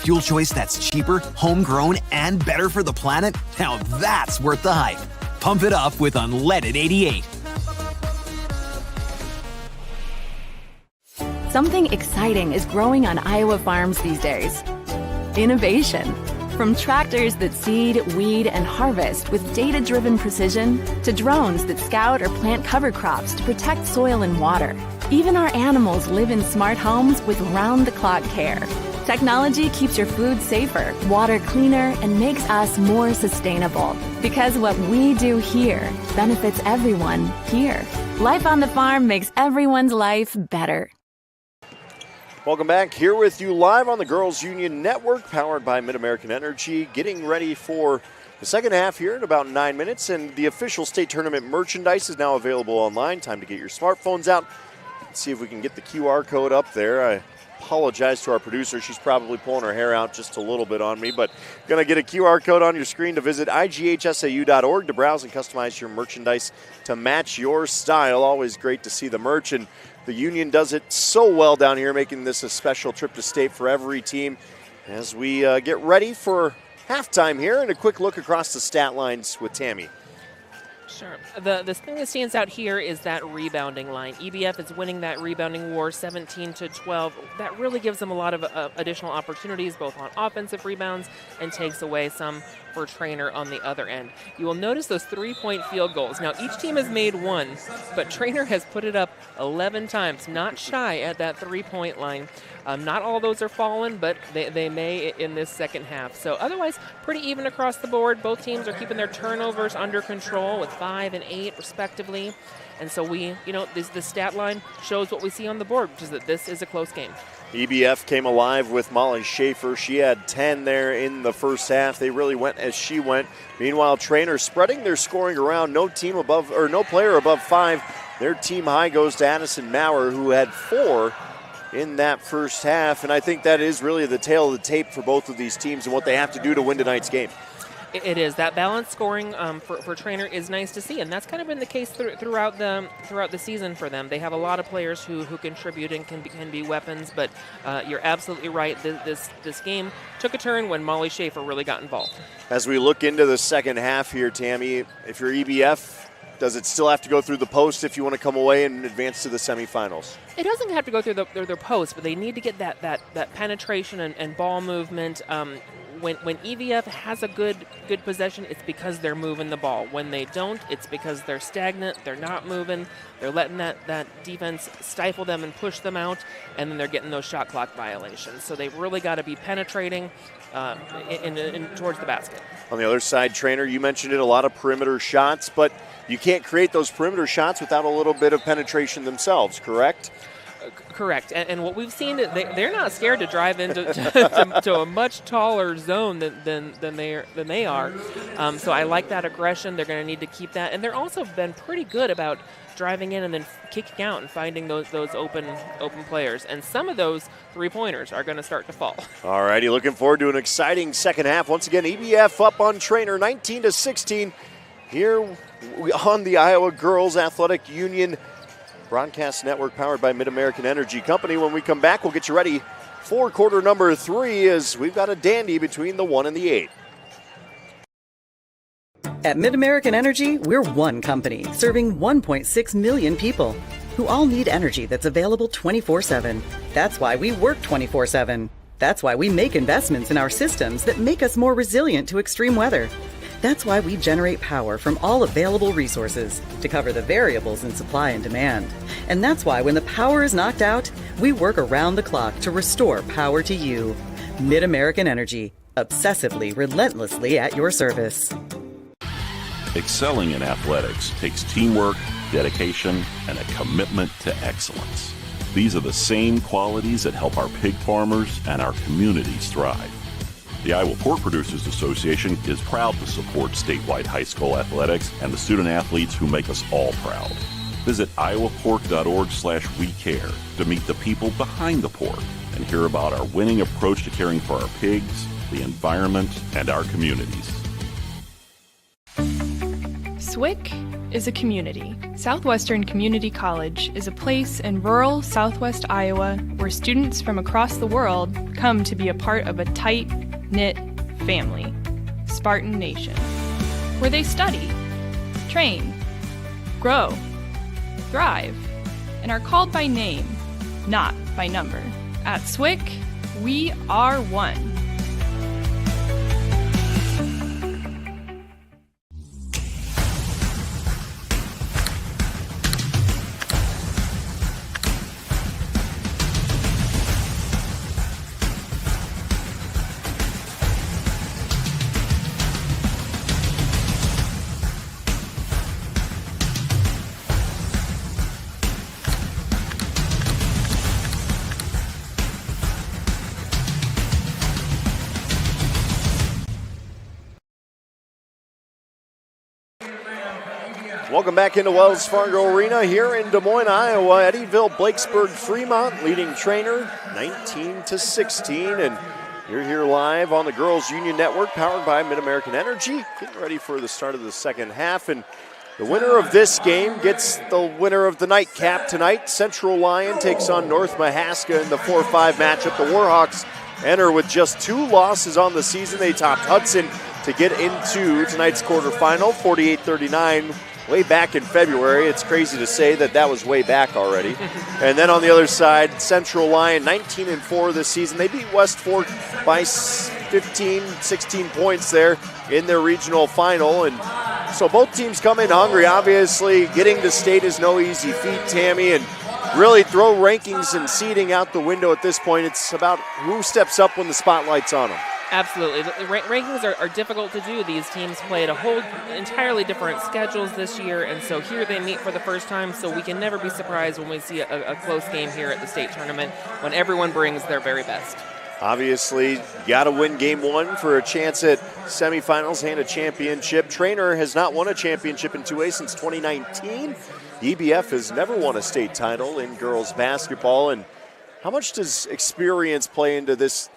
Fuel choice that's cheaper, homegrown, and better for the planet? Now that's worth the hype. Pump it up with Unleaded 88. Something exciting is growing on Iowa farms these days. Innovation. From tractors that seed, weed, and harvest with data-driven precision to drones that scout or plant cover crops to protect soil and water. Even our animals live in smart homes with round-the-clock care. Technology keeps your food safer, water cleaner, and makes us more sustainable. Because what we do here benefits everyone here. Life on the farm makes everyone's life better. Welcome back. Here with you live on the Girls Union Network, powered by Mid-American Energy. Getting ready for the second half here in about 9 minutes, and the official state tournament merchandise is now available online. Time to get your smartphones out. Let's see if we can get the QR code up there. I apologize to our producer. She's probably pulling her hair out just a little bit on me, but going to get a QR code on your screen to visit IGHSAU.org to browse and customize your merchandise to match your style. Always great to see the merch, and the Union does it so well down here, making this a special trip to state for every team as we get ready for halftime here, and a quick look across the stat lines with Tammy. Sure. The thing that stands out here is that rebounding line. EBF is winning that rebounding war 17-12. That really gives them a lot of additional opportunities, both on offensive rebounds and takes away some for Treynor on the other end. You will notice those 3-point field goals. Now, each team has made one, but Treynor has put it up 11 times, not shy at that 3-point line. Not all those are fallen, but they may in this second half. So otherwise, pretty even across the board. Both teams are keeping their turnovers under control with 5 and 8 respectively. And so the stat line shows what we see on the board, which is that this is a close game. EBF came alive with Molly Schaefer. She had 10 there in the first half. They really went as she went. Meanwhile, Treynor spreading their scoring around. No player above 5. Their team high goes to Addison Maurer, who had 4 in that first half. And I think that is really the tale of the tape for both of these teams and what they have to do to win tonight's game. It is. That balanced scoring for Treynor is nice to see, and that's kind of been the case throughout the season for them. They have a lot of players who contribute and can be weapons, but you're absolutely right. This game took a turn when Molly Schaefer really got involved. As we look into the second half here, Tammy, if you're EBF, does it still have to go through the post if you want to come away and advance to the semifinals? It doesn't have to go through their post, but they need to get that penetration and ball movement. when EVF has a good possession, it's because they're moving the ball. When they don't, it's because they're stagnant, they're not moving, they're letting that defense stifle them and push them out, and then they're getting those shot clock violations. So they've really got to be penetrating in towards the basket. On the other side, Treynor, you mentioned it, a lot of perimeter shots, but you can't create those perimeter shots without a little bit of penetration themselves, correct? Correct. And what we've seen, they're not scared to drive into to a much taller zone than they are. So I like that aggression. They're going to need to keep that. And they're also been pretty good about driving in and then kicking out and finding those open players. And some of those three-pointers are going to start to fall. All righty, looking forward to an exciting second half. Once again, EBF up on Treynor, 19-16, here on the Iowa Girls Athletic Union Broadcast Network, powered by Mid-American Energy Company. When we come back, we'll get you ready for quarter number 3, as we've got a dandy between the 1 and the 8. At Mid-American Energy, we're one company serving 1.6 million people who all need energy that's available 24/7. That's why we work 24/7. That's why we make investments in our systems that make us more resilient to extreme weather. That's why we generate power from all available resources to cover the variables in supply and demand. And that's why when the power is knocked out, we work around the clock to restore power to you. Mid-American Energy, obsessively, relentlessly at your service. Excelling in athletics takes teamwork, dedication, and a commitment to excellence. These are the same qualities that help our pig farmers and our communities thrive. The Iowa Pork Producers Association is proud to support statewide high school athletics and the student athletes who make us all proud. Visit iowapork.org/WeCare to meet the people behind the pork and hear about our winning approach to caring for our pigs, the environment, and our communities. SWIC is a community. Southwestern Community College is a place in rural southwest Iowa where students from across the world come to be a part of a tight-knit family, Spartan Nation, where they study, train, grow, thrive, and are called by name, not by number. At SWIC, we are one. Welcome back into Wells Fargo Arena here in Des Moines, Iowa. Eddyville-Blakesburg-Fremont leading Treynor 19-16, and you're here live on the Girls Union Network, powered by Mid-American Energy. Getting ready for the start of the second half, and the winner of this game gets the winner of the nightcap tonight. Central Lyon takes on North Mahaska in the 4-5 matchup. The Warhawks enter with just 2 losses on the season. They topped Hudson to get into tonight's quarterfinal, 48-39. Way back in February. It's crazy to say that was way back already. And then on the other side, Central Lyon, 19-4 this season. They beat West Fork by 15, 16 points there in their regional final. And so both teams come in hungry. Obviously, getting to state is no easy feat, Tammy, and really throw rankings and seeding out the window at this point. It's about who steps up when the spotlight's on them. Absolutely. The rankings are difficult to do. These teams played a whole entirely different schedules this year, and so here they meet for the first time, so we can never be surprised when we see a close game here at the state tournament when everyone brings their very best. Obviously, got to win game 1 for a chance at semifinals and a championship. Treynor has not won a championship in 2A since 2019. EBF has never won a state title in girls basketball, and how much does experience play into this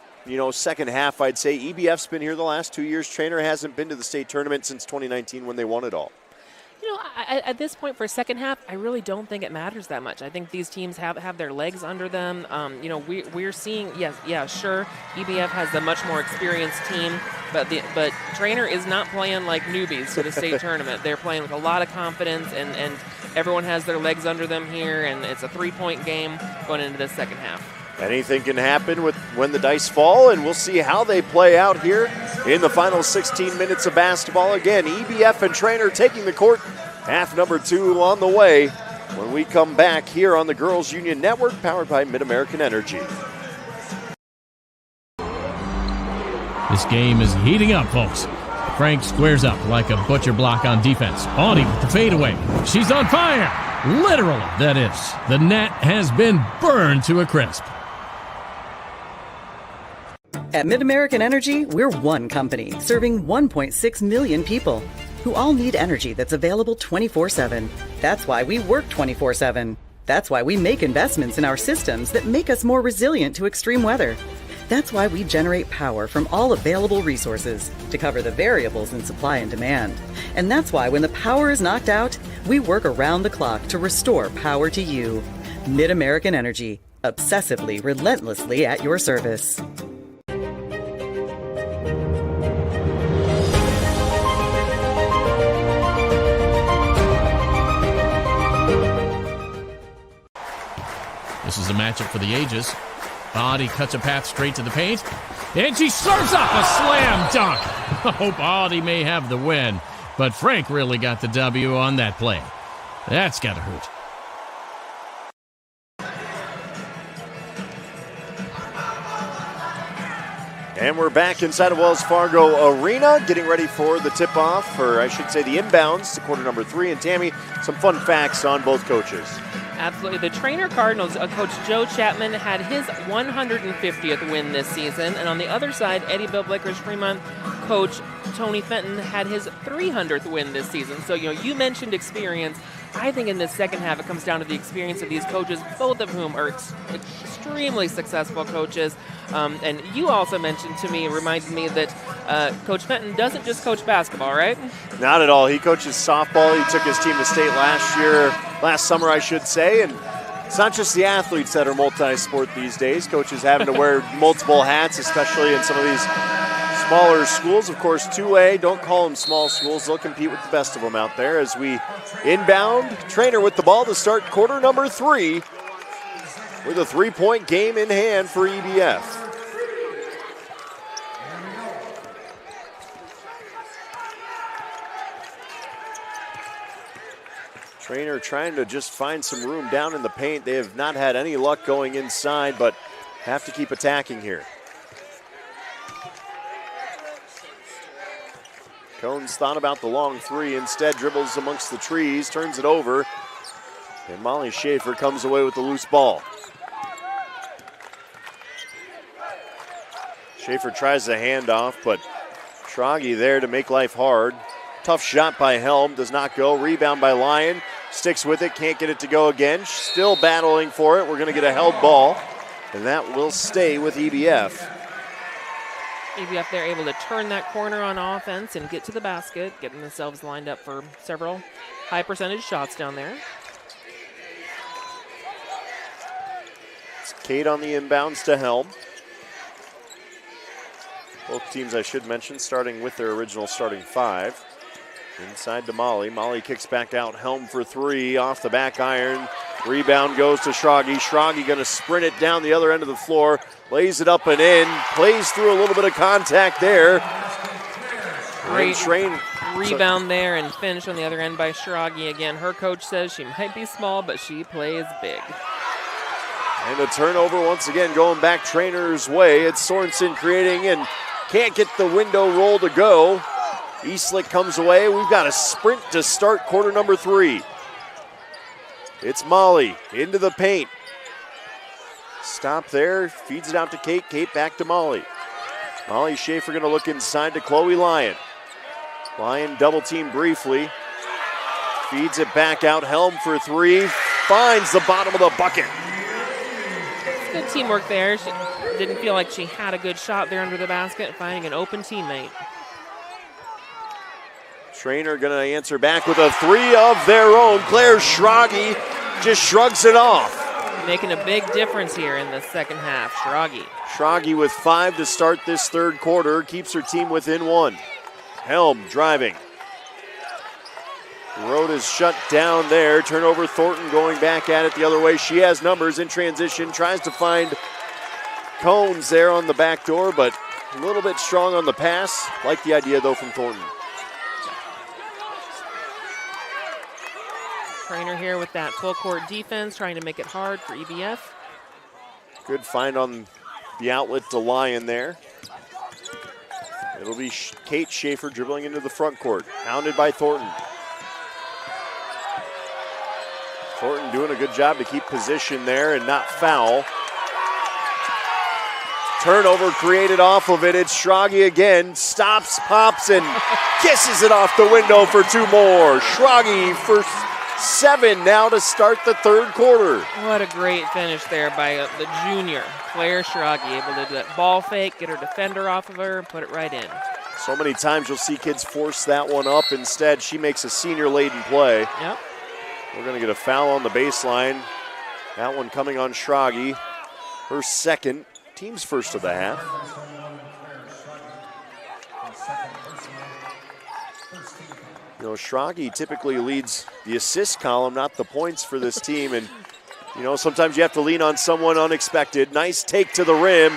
second half? I'd say EBF's been here the last 2 years. Treynor hasn't been to the state tournament since 2019 when they won it all. At this point for second half, I really don't think it matters that much. I think these teams have their legs under them. We're seeing, sure, EBF has a much more experienced team, but Treynor is not playing like newbies to the state tournament. They're playing with a lot of confidence, and everyone has their legs under them here, and it's a 3-point game going into the second half. Anything can happen when the dice fall, and we'll see how they play out here in the final 16 minutes of basketball. Again, EBF and Treynor taking the court. Half number 2 on the way when we come back here on the Girls Union Network, powered by Mid-American Energy. This game is heating up, folks. Frank squares up like a butcher block on defense. Audie with the fadeaway. She's on fire. Literally, that is. The net has been burned to a crisp. At Mid-American Energy, we're one company serving 1.6 million people who all need energy that's available 24/7. That's why we work 24/7. That's why we make investments in our systems that make us more resilient to extreme weather. That's why we generate power from all available resources to cover the variables in supply and demand. And that's why when the power is knocked out, we work around the clock to restore power to you. Mid-American Energy, obsessively, relentlessly at your service. This is a matchup for the ages. Audie cuts a path straight to the paint, and she serves up a slam dunk. I hope Audie may have the win, but Frank really got the W on that play. That's gotta hurt. And we're back inside of Wells Fargo Arena, getting ready for the tip-off, or I should say the inbounds to quarter number 3. And Tammy, some fun facts on both coaches. Absolutely. The Treynor Cardinals, Coach Joe Chapman had his 150th win this season. And on the other side, Eddyville-Blakesburg-Fremont coach Tony Fenton had his 300th win this season. So, you mentioned experience. I think in this second half, it comes down to the experience of these coaches, both of whom are extremely successful coaches. And you also mentioned to me, reminded me that Coach Fenton doesn't just coach basketball, right? Not at all. He coaches softball. He took his team to state last summer, I should say. And it's not just the athletes that are multi-sport these days. Coaches having to wear multiple hats, especially in some of these smaller schools. Of course, 2A, don't call them small schools. They'll compete with the best of them out there as we inbound. Treynor with the ball to start quarter number 3 with a 3-point game in hand for EBF. Treynor trying to just find some room down in the paint. They have not had any luck going inside, but have to keep attacking here. Cones thought about the long 3, instead dribbles amongst the trees, turns it over, and Molly Schaefer comes away with the loose ball. Schaefer tries the handoff, but Schrage there to make life hard. Tough shot by Helm, does not go. Rebound by Lyon, sticks with it, can't get it to go again. Still battling for it. We're going to get a held ball, and that will stay with EBF. EBF, they're able to turn that corner on offense and get to the basket, getting themselves lined up for several high percentage shots down there. It's Kate on the inbounds to Helm. Both teams, I should mention, starting with their original starting 5. Inside to Molly. Molly kicks back out. Helm for 3 off the back iron. Rebound goes to Schrage. Schrage going to sprint it down the other end of the floor. Lays it up and in. Plays through a little bit of contact there. Great rebound there and finish on the other end by Schrage. Again, her coach says she might be small, but she plays big. And a turnover once again going back Treynor's way. It's Sorensen creating and can't get the window roll to go. Eastlick comes away. We've got a sprint to start quarter number 3. It's Molly into the paint. Stop there, feeds it out to Kate. Kate back to Molly. Molly Schaefer going to look inside to Chloe Lyon. Lyon double team briefly. Feeds it back out. Helm for 3. Finds the bottom of the bucket. Good teamwork there. She didn't feel like she had a good shot there under the basket, finding an open teammate. Treynor going to answer back with a 3 of their own. Claire Schrage just shrugs it off. Making a big difference here in the second half, Schrage. Schrage with 5 to start this third quarter, keeps her team within 1. Helm driving. Road is shut down there. Turnover, Thornton going back at it the other way. She has numbers in transition, tries to find Cones there on the back door, but a little bit strong on the pass. Like the idea, though, from Thornton. Treynor here with that full court defense, trying to make it hard for EBF. Good find on the outlet to Lyon there. It'll be Kate Schaefer dribbling into the front court, hounded by Thornton. Thornton doing a good job to keep position there and not foul. Turnover created off of it. It's Schrage again. Stops, pops, and kisses it off the window for two more. Schrage for 7 now to start the third quarter. What a great finish there by the junior, Claire Schrage, able to do that ball fake, get her defender off of her, and put it right in. So many times you'll see kids force that one up. Instead, she makes a senior-laden play. Yep. We're going to get a foul on the baseline. That one coming on Schrage. Her second, team's first of the half. You know, Schrage typically leads the assist column, not the points for this team. And, you know, sometimes you have to lean on someone unexpected. Nice take to the rim.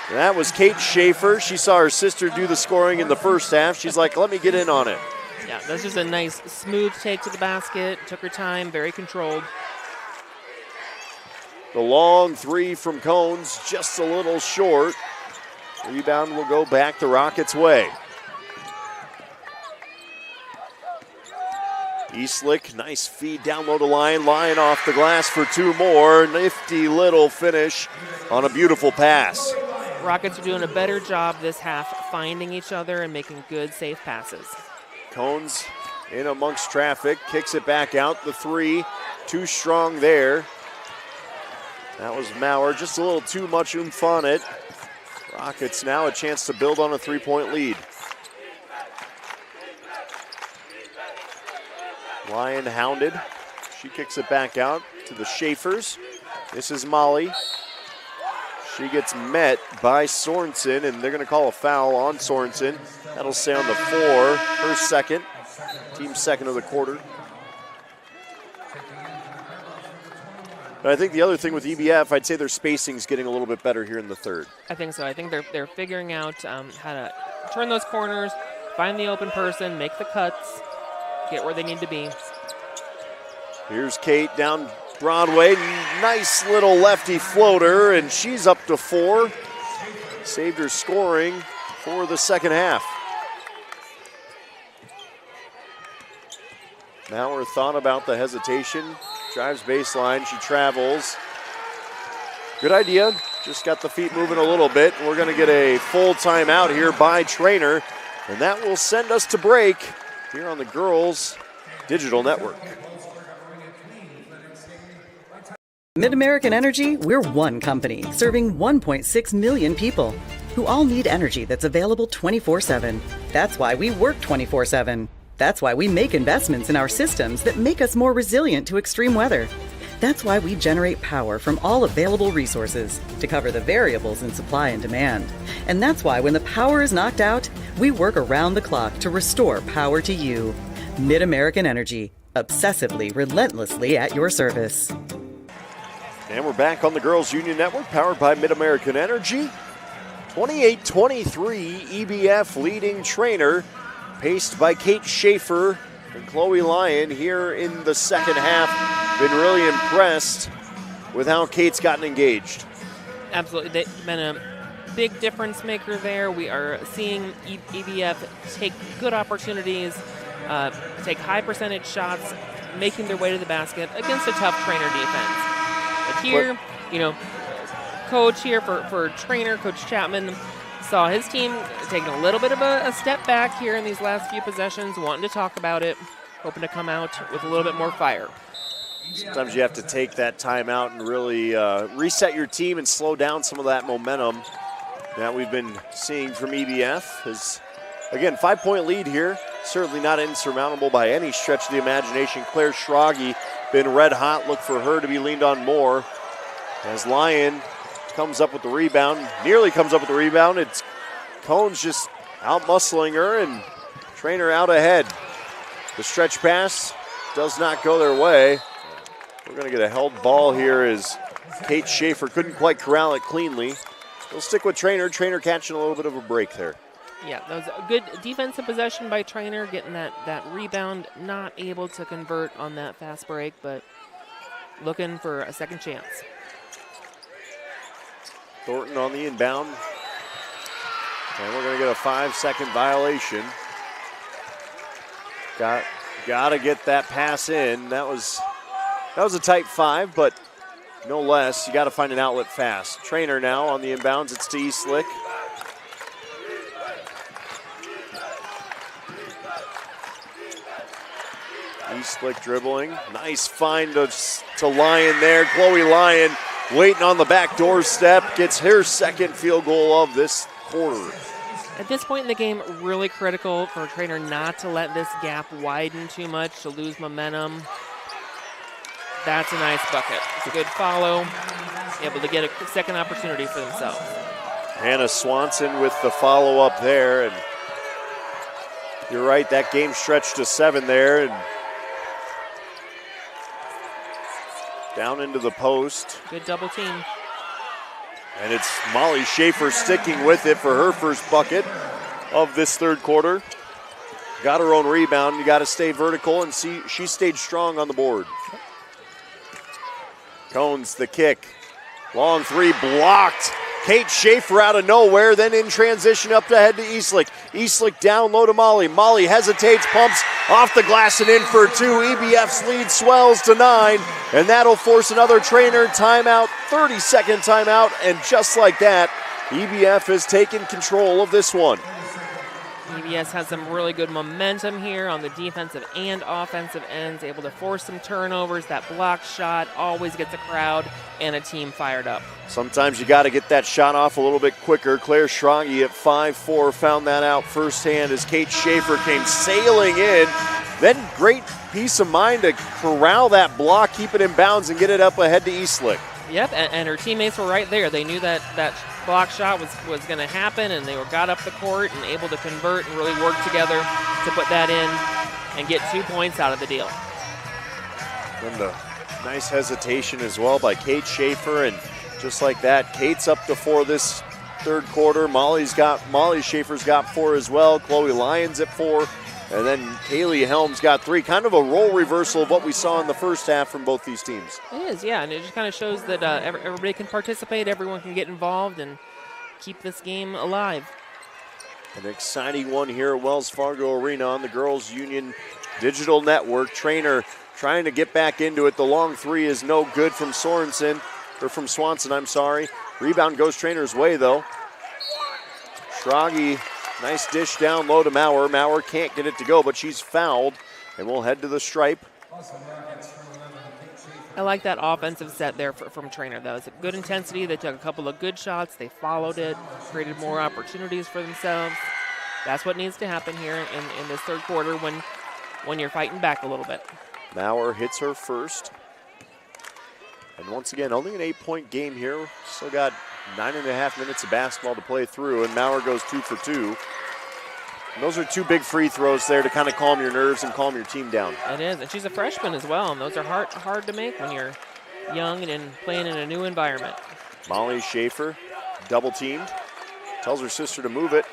And that was Kate Schaefer. She saw her sister do the scoring in the first half. She's like, let me get in on it. Yeah, that's just a nice, smooth take to the basket. Took her time, very controlled. The long three from Cones, just a little short. Rebound will go back the Rockets' way. Eastlick, nice feed down low to Lyon. Lyon off the glass for two more. Nifty little finish on a beautiful pass. Rockets are doing a better job this half finding each other and making good, safe passes. Cones in amongst traffic, kicks it back out. The three, too strong there. That was Maurer, just a little too much oomph on it. Rockets now a chance to build on a three-point lead. Lyon hounded. She kicks it back out to the Schaefers. This is Molly. She gets met by Sorensen, and they're going to call a foul on Sorensen. That'll stay on the floor. Her second. Team second of the quarter. But I think the other thing with EBF, I'd say their spacing's getting a little bit better here in the third. I think so. I think they're figuring out how to turn those corners, find the open person, make the cuts, get where they need to be. Here's Kate down Broadway. Nice little lefty floater, and she's up to 4. Saved her scoring for the second half. Maurer thought about the hesitation. Drives baseline, she travels. Good idea, just got the feet moving a little bit. We're gonna get a full timeout here by Treynor, and that will send us to break here on the Girls Digital Network. Mid-American Energy, we're one company serving 1.6 million people who all need energy that's available 24/7. That's why we work 24/7. That's why we make investments in our systems that make us more resilient to extreme weather. That's why we generate power from all available resources to cover the variables in supply and demand. And that's why when the power is knocked out, we work around the clock to restore power to you. Mid-American Energy, obsessively, relentlessly at your service. And we're back on the Girls Union Network, powered by Mid-American Energy. 28-23, EBF leading Treynor, paced by Kate Schaefer and Chloe Lyon here in the second half. Been really impressed with how Kate's gotten engaged. Absolutely, they've been a big difference maker there. We are seeing EBF take good opportunities, take high percentage shots, making their way to the basket against a tough Treynor defense. But here, you know, coach here for Treynor, Coach Chapman, saw his team taking a little bit of a step back here in these last few possessions, wanting to talk about it, hoping to come out with a little bit more fire. Sometimes you have to take that time out and really reset your team and slow down some of that momentum that we've been seeing from EBF. Again, 5-point lead here, certainly not insurmountable by any stretch of the imagination. Claire Schrage been red hot. Look for her to be leaned on more. As Lyon comes up with the rebound, nearly comes up with the rebound. It's Cones just out-muscling her, and Treynor out ahead. The stretch pass does not go their way. We're going to get a held ball here as Kate Schaefer couldn't quite corral it cleanly. We'll stick with Treynor. Treynor catching a little bit of a break there. Yeah, that was a good defensive possession by Treynor, getting that rebound. Not able to convert on that fast break, but looking for a second chance. Thornton on the inbound. And we're going to get a 5-second violation. Got to get that pass in. That was a tight 5, but no less. You got to find an outlet fast. Treynor now on the inbounds. It's to Eastlick. Eastlick dribbling. Nice find to Lyon there. Chloe Lyon waiting on the back doorstep. Gets her second field goal of this quarter. At this point in the game, really critical for Treynor not to let this gap widen too much, to lose momentum. That's a nice bucket. It's a good follow. Able to get a second opportunity for themselves. Hannah Swanson with the follow-up there. And you're right, that game stretched to 7 there. And down into the post. Good double team. And it's Molly Schaefer sticking with it for her first bucket of this third quarter. Got her own rebound. You got to stay vertical, and she stayed strong on the board. Cones the kick. Long 3 blocked. Kate Schaefer out of nowhere, then in transition up ahead to Eastlick. Eastlick down low to Molly. Molly hesitates, pumps off the glass and in for 2. EBF's lead swells to 9, and that'll force another Treynor timeout, 30-second timeout, and just like that, EBF has taken control of this one. EBS has some really good momentum here on the defensive and offensive ends, able to force some turnovers. That block shot always gets a crowd and a team fired up. Sometimes you got to get that shot off a little bit quicker. Claire Schragi at 5'4" found that out firsthand as Kate Schaefer came sailing in. Then great peace of mind to corral that block, keep it in bounds, and get it up ahead to Eastlick. Yep, and her teammates were right there. They knew that block shot was going to happen, and they got up the court and able to convert and really work together to put that in and get 2 points out of the deal. And a nice hesitation as well by Kate Schaefer, and just like that, Kate's up to 4 this third quarter. Molly Schaefer's got 4 as well. Chloe Lyons at 4. And then Kaylee Helms got 3. Kind of a role reversal of what we saw in the first half from both these teams. It is, yeah, and it just kind of shows that everybody can participate, everyone can get involved and keep this game alive. An exciting one here at Wells Fargo Arena on the Girls Union Digital Network. Treynor trying to get back into it. The long 3 is no good from Swanson. Rebound goes Treynor's way, though. Schragi, nice dish down low to Maurer. Maurer can't get it to go, but she's fouled, and we'll head to the stripe. I like that offensive set there from Treynor, though. It's a good intensity. They took a couple of good shots. They followed it, created more opportunities for themselves. That's what needs to happen here in this third quarter when you're fighting back a little bit. Maurer hits her first. And once again, only an 8-point game here. Still got 9.5 minutes of basketball to play through, and Maurer goes 2 for 2. And those are 2 big free throws there to kind of calm your nerves and calm your team down. It is, and she's a freshman as well, and those are hard to make when you're young and playing in a new environment. Molly Schaefer, double teamed, tells her sister to move it.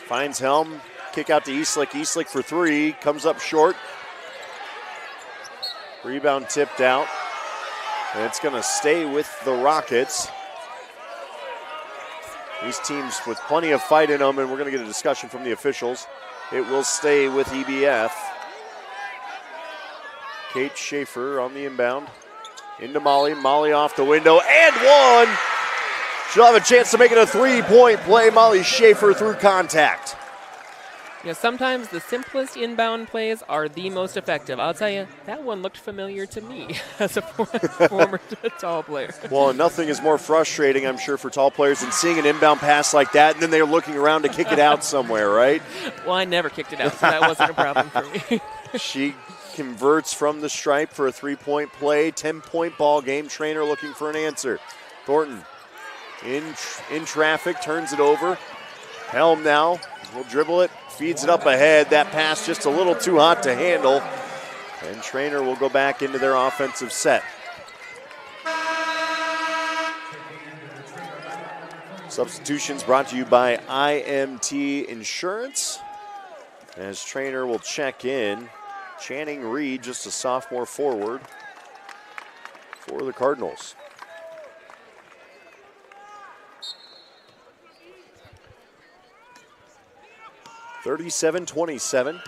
Finds Helm, kick out to Eastlick. Eastlick for 3, comes up short. Rebound tipped out. And it's going to stay with the Rockets. These teams with plenty of fight in them, and we're going to get a discussion from the officials. It will stay with EBF. Kate Schaefer on the inbound. Into Molly. Molly off the window, and 1! She'll have a chance to make it a 3-point play. Molly Schaefer through contact. Yeah, sometimes the simplest inbound plays are the most effective. I'll tell you, that one looked familiar to me as a former tall player. Well, nothing is more frustrating, I'm sure, for tall players than seeing an inbound pass like that, and then they're looking around to kick it out somewhere, right? Well, I never kicked it out, so that wasn't a problem for me. She converts from the stripe for a 3-point play. 10-point ball game. Treynor looking for an answer. Thornton in traffic, turns it over. Helm now will dribble it. Feeds it up ahead. That pass just a little too hot to handle. And Treynor will go back into their offensive set. Substitutions brought to you by IMT Insurance. As Treynor will check in, Channing Reed, just a sophomore forward for the Cardinals. (37-27).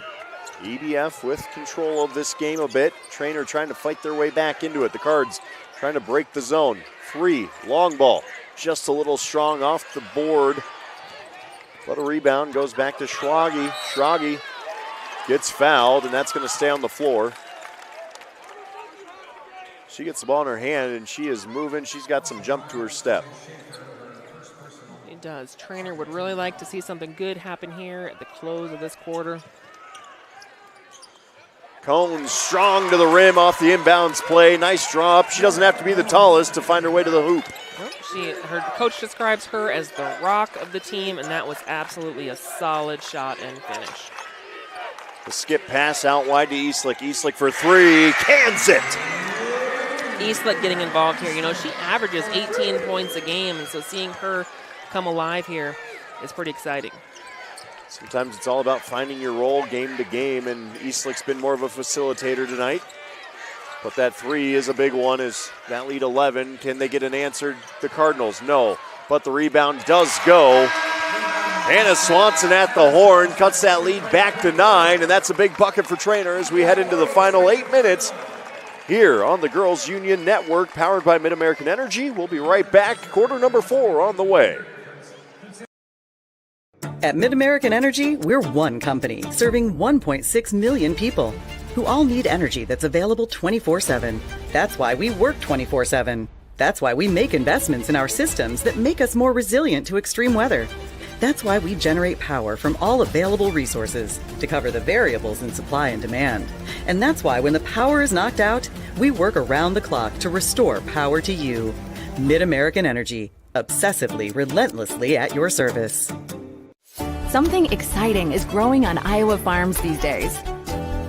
EBF with control of this game a bit. Treynor trying to fight their way back into it. The Cards trying to break the zone. 3, long ball. Just a little strong off the board. But a rebound goes back to Schrage. Schrage gets fouled, and that's going to stay on the floor. She gets the ball in her hand, and she is moving. She's got some jump to her step. It does. Treynor would really like to see something good happen here at the close of this quarter. Cohn strong to the rim off the inbounds play. Nice drop. She doesn't have to be the tallest to find her way to the hoop. Her coach describes her as the rock of the team, and that was absolutely a solid shot and finish. The skip pass out wide to Eastlick. Eastlick for 3, cans it. Eastlick getting involved here. You know, she averages 18 points a game, and so seeing her come alive here is pretty exciting. Sometimes it's all about finding your role game to game, and Eastlick's been more of a facilitator tonight. But that 3 is a big one. Is that lead 11? Can they get an answer? The Cardinals, no. But the rebound does go. Hannah Swanson at the horn, cuts that lead back to 9, and that's a big bucket for Treynor as we head into the final 8 minutes here on the Girls Union Network, powered by Mid-American Energy. We'll be right back. Quarter number 4 on the way. At Mid-American Energy, we're one company serving 1.6 million people who all need energy that's available 24/7. That's why we work 24/7. That's why we make investments in our systems that make us more resilient to extreme weather. That's why we generate power from all available resources to cover the variables in supply and demand. And that's why when the power is knocked out, we work around the clock to restore power to you. Mid-American Energy, obsessively, relentlessly at your service. Something exciting is growing on Iowa farms these days.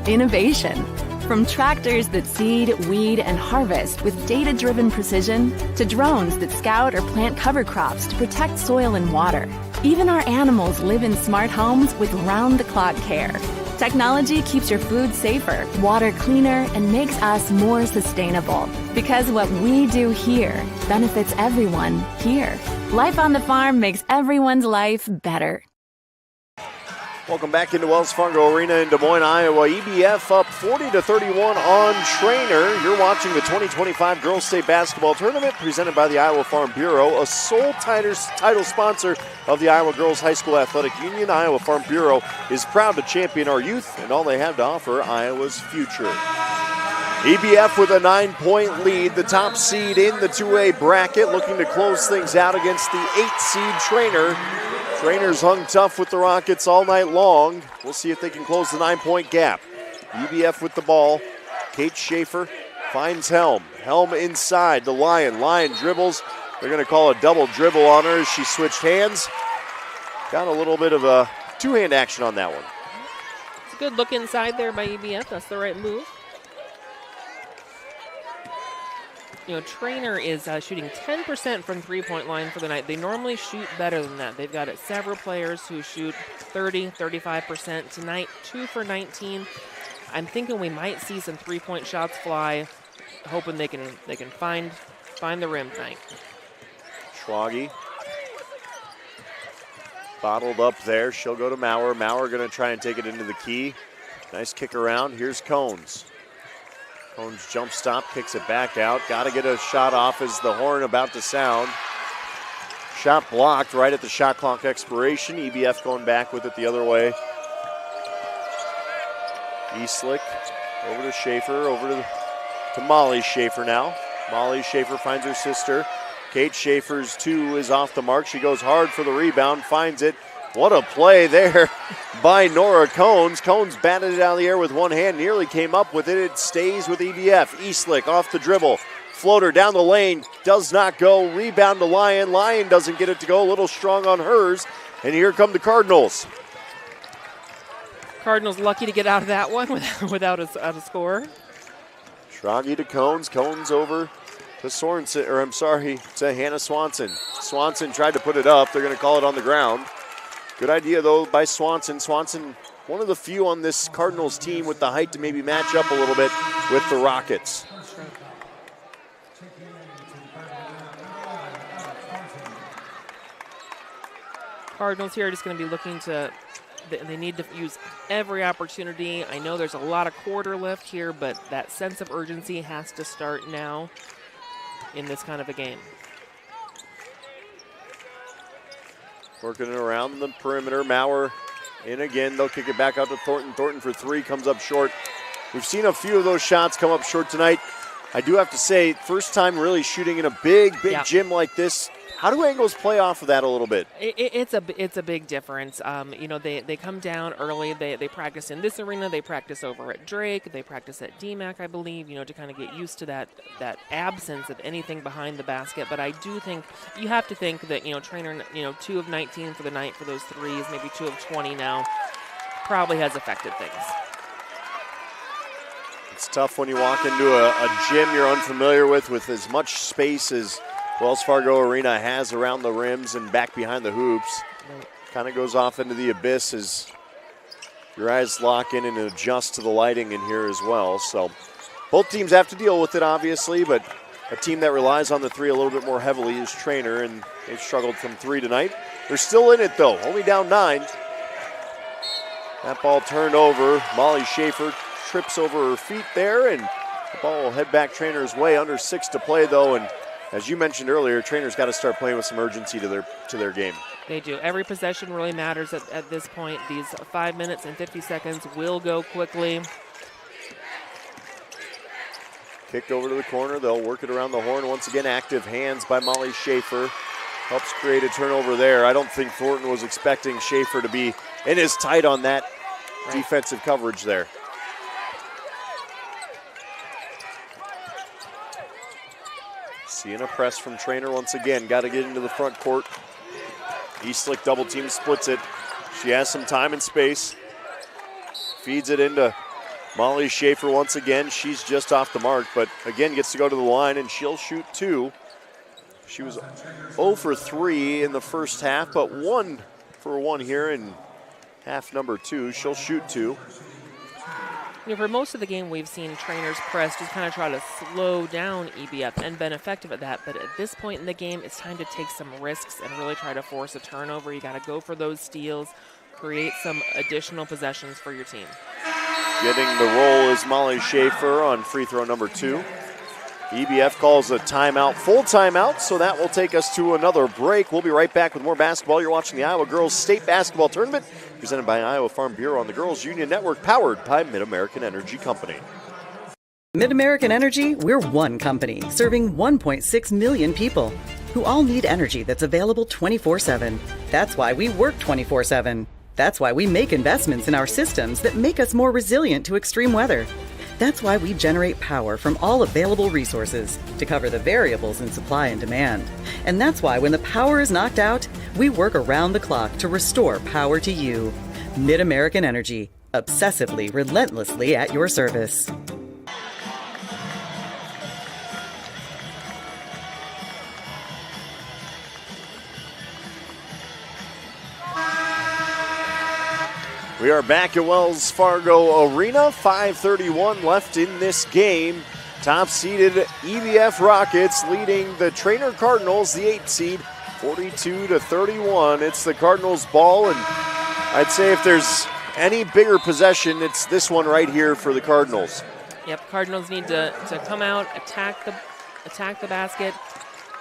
Innovation. From tractors that seed, weed, and harvest with data-driven precision to drones that scout or plant cover crops to protect soil and water. Even our animals live in smart homes with round-the-clock care. Technology keeps your food safer, water cleaner, and makes us more sustainable. Because what we do here benefits everyone here. Life on the farm makes everyone's life better. Welcome back into Wells Fargo Arena in Des Moines, Iowa. EBF up 40-31 on Treynor. You're watching the 2025 Girls State Basketball Tournament presented by the Iowa Farm Bureau, a sole title sponsor of the Iowa Girls High School Athletic Union. Iowa Farm Bureau is proud to champion our youth and all they have to offer Iowa's future. EBF with a 9-point lead, the top seed in the 2A bracket, looking to close things out against the 8-seed Treynor. Treynor's hung tough with the Rockets all night long. We'll see if they can close the 9-point gap. EBF with the ball. Kate Schaefer finds Helm. Helm inside the Lion. Lion dribbles. They're going to call a double dribble on her as she switched hands. Got a little bit of a two-hand action on that one. It's a good look inside there by EBF. That's the right move. You know, Treynor is shooting 10% from three-point line for the night. They normally shoot better than that. They've got several players who shoot 30, 35%. Tonight, 2 for 19. I'm thinking we might see some three-point shots fly, hoping they can find the rim tonight. Schrage bottled up there. She'll go to Maurer. Maurer going to try and take it into the key. Nice kick around. Here's Cones. Cones jump stop, kicks it back out. Got to get a shot off as the horn about to sound. Shot blocked right at the shot clock expiration. EBF going back with it the other way. Eastlick over to Schaefer, over to Molly Schaefer now. Molly Schaefer finds her sister. Kate Schaefer's 2 is off the mark. She goes hard for the rebound, finds it. What a play there by Nora Cones. Cones batted it out of the air with one hand, nearly came up with it. It stays with EBF. Eastlick off the dribble. Floater down the lane, does not go. Rebound to Lyon. Lyon doesn't get it to go, a little strong on hers. And here come the Cardinals. Cardinals lucky to get out of that one without a score. Schrage to Cones. Cones over to Sorensen, or I'm sorry, to Hannah Swanson. Swanson tried to put it up. They're going to call it on the ground. Good idea, though, by Swanson. Swanson, one of the few on this Cardinals team with the height to maybe match up a little bit with the Rockets. Cardinals here are just going to be looking to, they need to use every opportunity. I know there's a lot of quarter left here, but that sense of urgency has to start now in this kind of a game. Working it around the perimeter. Maurer in again. They'll kick it back out to Thornton. Thornton for three, comes up short. We've seen a few of those shots come up short tonight. I do have to say, first time really shooting in a big gym like this. How do Angles play off of that a little bit? It's a big difference. They come down early. They practice in this arena. They practice over at Drake. They practice at DMAC, I believe, to kind of get used to that absence of anything behind the basket. But I do think you have to think that, Treynor, 2 of 19 for the night for those threes, maybe 2 of 20 now, probably has affected things. It's tough when you walk into a gym you're unfamiliar with as much space as Wells Fargo Arena has around the rims and back behind the hoops. Kind of goes off into the abyss as your eyes lock in and adjust to the lighting in here as well. So both teams have to deal with it, obviously, but a team that relies on the three a little bit more heavily is Treynor, and they've struggled from three tonight. They're still in it, though, only down 9. That ball turned over. Molly Schaefer trips over her feet there, and the ball will head back Treynor's way. Under 6 to play, though, and as you mentioned earlier, Treynor's got to start playing with some urgency to their game. They do. Every possession really matters at this point. These 5 minutes and 50 seconds will go quickly. Kicked over to the corner. They'll work it around the horn. Once again, active hands by Molly Schaefer. Helps create a turnover there. I don't think Thornton was expecting Schaefer to be in as tight on that defensive coverage there. Seeing a press from Treynor once again. Got to get into the front court. Eastlick double team, splits it. She has some time and space. Feeds it into Molly Schaefer once again. She's just off the mark, but again gets to go to the line, and she'll shoot 2. She was 0 for 3 in the first half, but 1 for 1 here in half number 2. She'll shoot 2. For most of the game, we've seen Treynor's press just kind of try to slow down EBF and been effective at that. But at this point in the game, it's time to take some risks and really try to force a turnover. You got to go for those steals, create some additional possessions for your team. Getting the roll is Molly Schaefer on free throw number 2. EBF calls a timeout, full timeout, so that will take us to another break. We'll be right back with more basketball. You're watching the Iowa Girls State Basketball Tournament, presented by Iowa Farm Bureau on the Girls Union Network, powered by Mid-American Energy Company. Mid-American Energy, we're one company serving 1.6 million people who all need energy that's available 24/7. That's why we work 24/7. That's why we make investments in our systems that make us more resilient to extreme weather. That's why we generate power from all available resources to cover the variables in supply and demand. And that's why when the power is knocked out, we work around the clock to restore power to you. Mid-American Energy, obsessively, relentlessly at your service. We are back at Wells Fargo Arena. 5:31 left in this game. Top-seeded EBF Rockets leading the Treynor Cardinals, the 8th seed, 42-31. It's the Cardinals' ball, and I'd say if there's any bigger possession, it's this one right here for the Cardinals. Yep, Cardinals need to come out, attack the basket,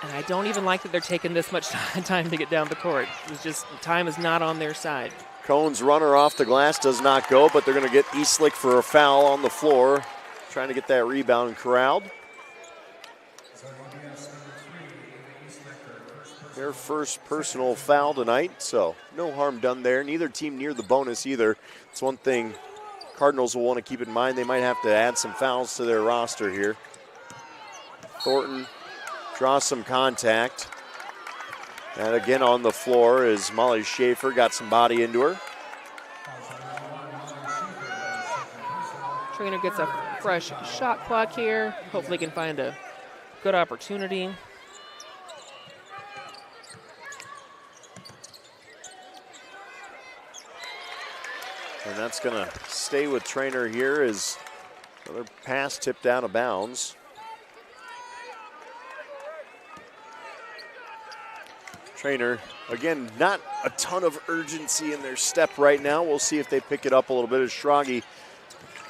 and I don't even like that they're taking this much time to get down the court. It's just time is not on their side. Cohn's runner off the glass does not go, but they're going to get Eastlick for a foul on the floor, trying to get that rebound corralled. Their first personal foul tonight, so no harm done there. Neither team near the bonus either. It's one thing Cardinals will want to keep in mind. They might have to add some fouls to their roster here. Thornton draws some contact. And again on the floor is Molly Schaefer, got some body into her. Treynor gets a fresh shot clock here. Hopefully can find a good opportunity. And that's going to stay with Treynor here as another pass tipped out of bounds. Treynor, again, not a ton of urgency in their step right now. We'll see if they pick it up a little bit as Schrage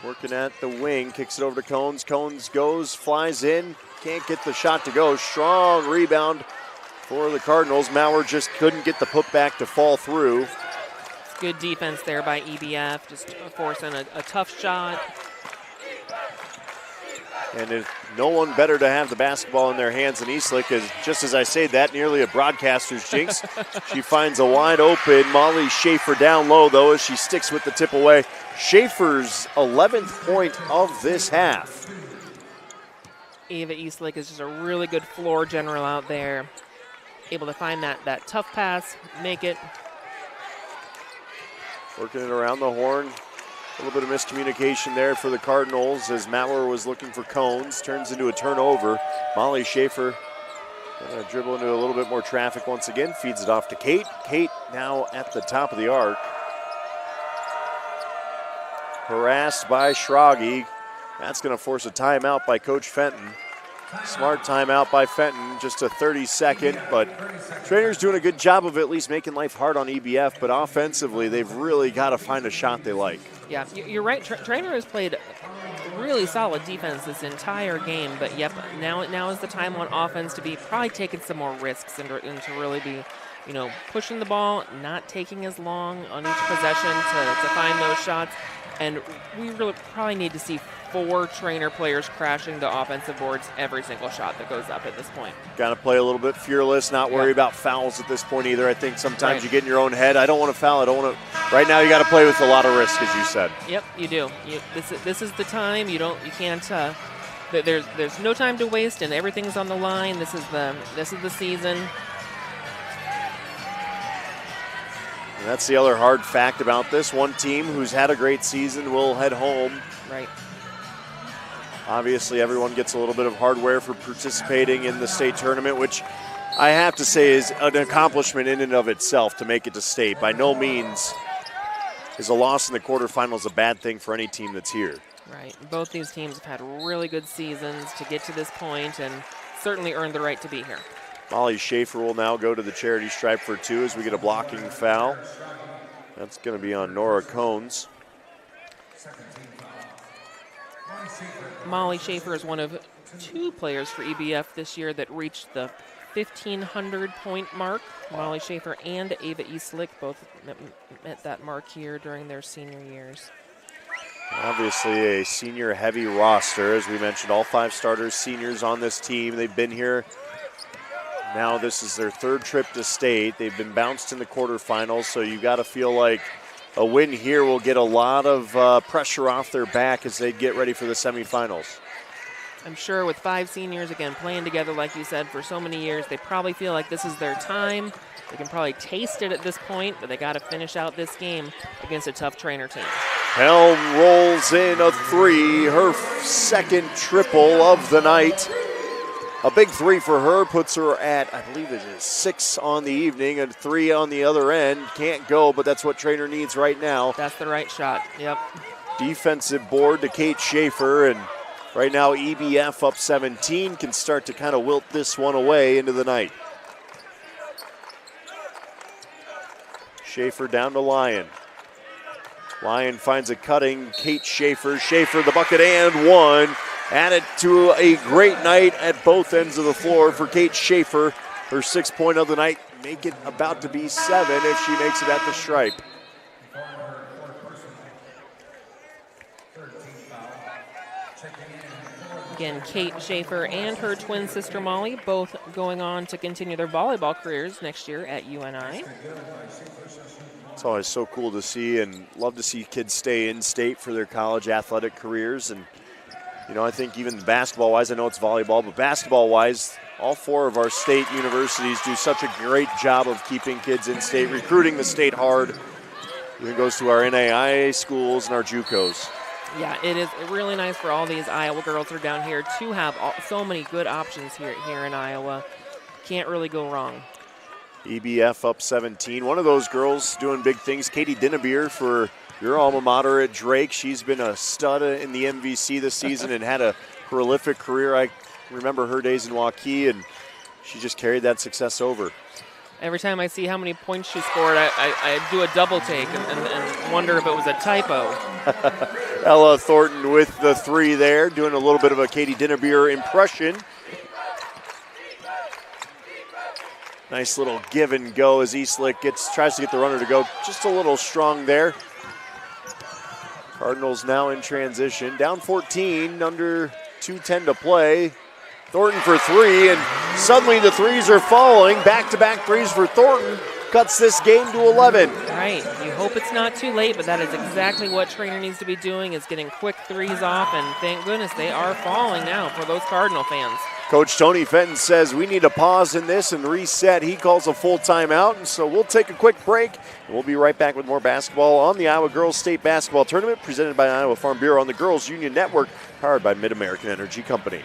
working at the wing, kicks it over to Cones. Cones goes, flies in, can't get the shot to go. Strong rebound for the Cardinals. Maurer just couldn't get the putback to fall through. Good defense there by EBF, just forcing a tough shot. And there's no one better to have the basketball in their hands than Eastlick, as just as I say that, nearly a broadcaster's jinx. She finds a wide open Molly Schaefer down low, though, as she sticks with the tip away. Schaefer's 11th point of this half. Ava Eastlick is just a really good floor general out there. Able to find that tough pass, make it. Working it around the horn. A little bit of miscommunication there for the Cardinals as Maurer was looking for Cones. Turns into a turnover. Molly Schaefer gonna dribble into a little bit more traffic once again. Feeds it off to Kate. Kate now at the top of the arc. Harassed by Schrage. That's gonna force a timeout by Coach Fenton. Smart timeout by Fenton, just a 30-second, but Treynor's doing a good job of at least making life hard on EBF, but offensively, they've really got to find a shot they like. Yeah, you're right. Treynor has played really solid defense this entire game, but yep, now is the time on offense to be probably taking some more risks and to really be, pushing the ball, not taking as long on each possession to find those shots. And we really probably need to see 4 Treynor players crashing the offensive boards every single shot that goes up at this point. Got to play a little bit fearless, not worry about fouls at this point either. I think sometimes you get in your own head. I don't want to foul. I don't want to. Right now, you got to play with a lot of risk, as you said. Yep, you do. This is the time. You can't. There's no time to waste, and everything's on the line. This is the season. And that's the other hard fact about this. One team who's had a great season will head home. Right. Obviously, everyone gets a little bit of hardware for participating in the state tournament, which I have to say is an accomplishment in and of itself to make it to state. By no means is a loss in the quarterfinals a bad thing for any team that's here. Right. Both these teams have had really good seasons to get to this point and certainly earned the right to be here. Molly Schaefer will now go to the charity stripe for 2 as we get a blocking foul. That's going to be on Nora Cones. Molly Schaefer is one of 2 players for EBF this year that reached the 1,500-point mark. Molly Schaefer and Ava Eastlick both met that mark here during their senior years. Obviously a senior-heavy roster. As we mentioned, all 5 starters, seniors on this team. They've been here. Now this is their 3rd trip to state. They've been bounced in the quarterfinals, so you got to feel like a win here will get a lot of pressure off their back as they get ready for the semifinals. I'm sure with 5 seniors, again, playing together, like you said, for so many years, they probably feel like this is their time. They can probably taste it at this point, but they got to finish out this game against a tough Treynor team. Helm rolls in a 3, her 2nd triple of the night. A big 3 for her puts her at, I believe it is 6 on the evening, and 3 on the other end. Can't go, but that's what Treynor needs right now. That's the right shot, yep. Defensive board to Kate Schaefer, and right now EBF up 17 can start to kind of wilt this one away into the night. Schaefer down to Lyon. Lyon finds a cutting Kate Schaefer. Schaefer the bucket and 1. Added to a great night at both ends of the floor for Kate Schaefer. Her 6th point of the night, make it about to be 7 if she makes it at the stripe. Again, Kate Schaefer and her twin sister Molly both going on to continue their volleyball careers next year at UNI. It's always so cool to see and love to see kids stay in state for their college athletic careers. And I think even basketball-wise, I know it's volleyball, but basketball-wise, all 4 of our state universities do such a great job of keeping kids in state, recruiting the state hard. It goes to our NAIA schools and our JUCOs. Yeah, it is really nice for all these Iowa girls that are down here to have so many good options here in Iowa. Can't really go wrong. EBF up 17. One of those girls doing big things, Katie Dinnebier for your alma mater at Drake. She's been a stud in the MVC this season and had a prolific career. I remember her days in Waukee, and she just carried that success over. Every time I see how many points she scored, I do a double take and wonder if it was a typo. Ella Thornton with the 3 there, doing a little bit of a Katie Dinnebier impression. Nice little give and go as Eastlick tries to get the runner to go just a little strong there. Cardinals now in transition, down 14, under 2:10 to play. Thornton for 3, and suddenly the threes are falling. Back-to-back threes for Thornton, cuts this game to 11. Right, you hope it's not too late, but that is exactly what Treynor needs to be doing, is getting quick threes off, and thank goodness they are falling now for those Cardinal fans. Coach Tony Fenton says we need to pause in this and reset. He calls a full timeout, and so we'll take a quick break, and we'll be right back with more basketball on the Iowa Girls State Basketball Tournament, presented by Iowa Farm Bureau on the Girls Union Network, powered by Mid-American Energy Company.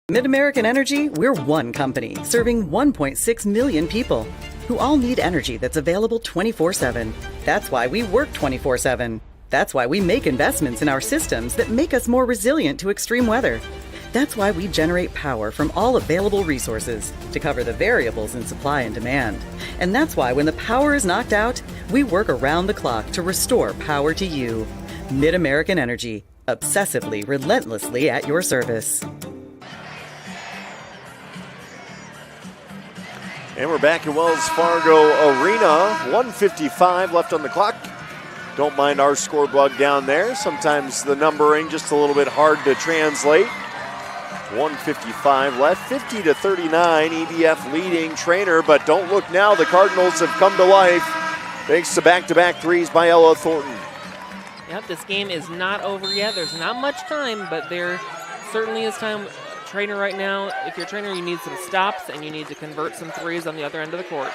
Mid-American Energy, we're one company serving 1.6 million people who all need energy that's available 24/7. That's why we work 24/7. That's why we make investments in our systems that make us more resilient to extreme weather. That's why we generate power from all available resources to cover the variables in supply and demand. And that's why when the power is knocked out, we work around the clock to restore power to you. Mid-American Energy, obsessively, relentlessly at your service. And we're back at Wells Fargo Arena. 1:55 left on the clock. Don't mind our scoreboard down there. Sometimes the numbering just a little bit hard to translate. 1:55 left, 50-39. EBF leading Treynor, but don't look now. The Cardinals have come to life thanks to back-to-back threes by Ella Thornton. Yep, this game is not over yet. There's not much time, but there certainly is time. Treynor right now, if you're Treynor, you need some stops and you need to convert some threes on the other end of the court.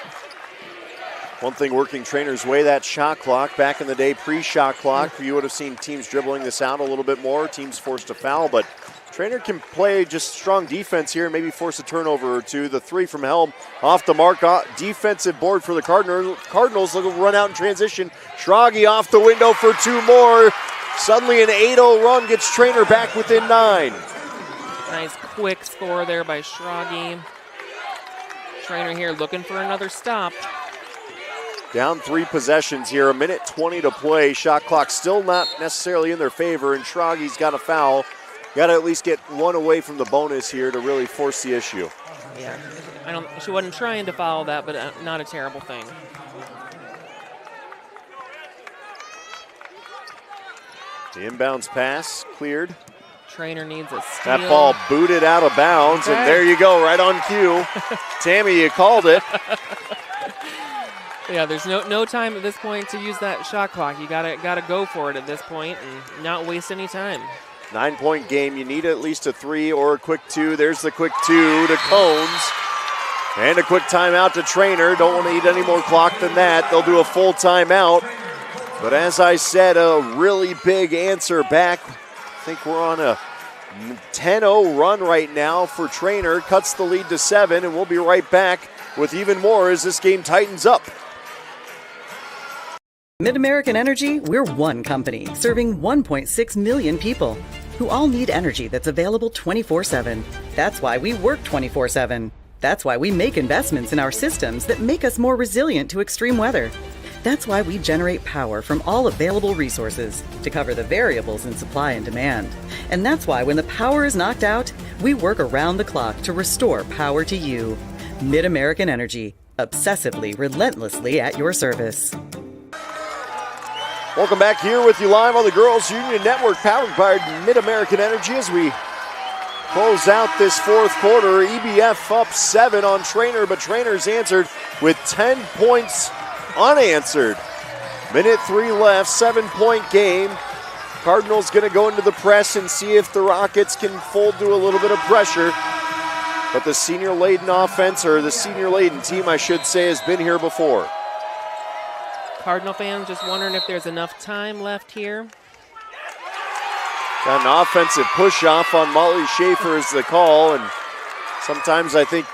One thing working Treynor's way, that shot clock. Back in the day, pre-shot clock, you would have seen teams dribbling this out a little bit more, teams forced to foul, but Treynor can play just strong defense here and maybe force a turnover or two. The 3 from Helm off the mark, defensive board for the Cardinals. They'll run out in transition. Schrage off the window for 2 more. Suddenly an 8-0 run gets Treynor back within 9. Nice quick score there by Schrage. Treynor here looking for another stop. Down 3 possessions here, 1:20 to play. Shot clock still not necessarily in their favor, and Schrage's got a foul. Got to at least get 1 away from the bonus here to really force the issue. Yeah, she wasn't trying to foul that, but not a terrible thing. The inbounds pass cleared. Treynor needs a steal. That ball booted out of bounds, and there you go, right on cue. Tammy, you called it. Yeah, there's no time at this point to use that shot clock. You gotta go for it at this point and not waste any time. 9-point game. You need at least a 3 or a quick 2. There's the quick 2 to Cones. And a quick timeout to Treynor. Don't want to eat any more clock than that. They'll do a full timeout. But as I said, a really big answer back. I think we're on a 10-0 run right now for Treynor. Cuts the lead to 7, and we'll be right back with even more as this game tightens up. Mid-American Energy, we're one company serving 1.6 million people who all need energy that's available 24/7. That's why we work 24/7. That's why we make investments in our systems that make us more resilient to extreme weather. That's why we generate power from all available resources to cover the variables in supply and demand. And that's why when the power is knocked out, we work around the clock to restore power to you. Mid-American Energy, obsessively, relentlessly at your service. Welcome back here with you live on the Girls Union Network, powered by Mid-American Energy as we close out this 4th quarter. EBF up 7 on Treynor, but Treynor's answered with 10 points unanswered. 1:03 left, 7-point game. Cardinals going to go into the press and see if the Rockets can fold to a little bit of pressure. But the senior-laden offense, or the senior-laden team, I should say, has been here before. Cardinal fans just wondering if there's enough time left here. Got an offensive push-off on Molly Schaefer is the call, and sometimes I think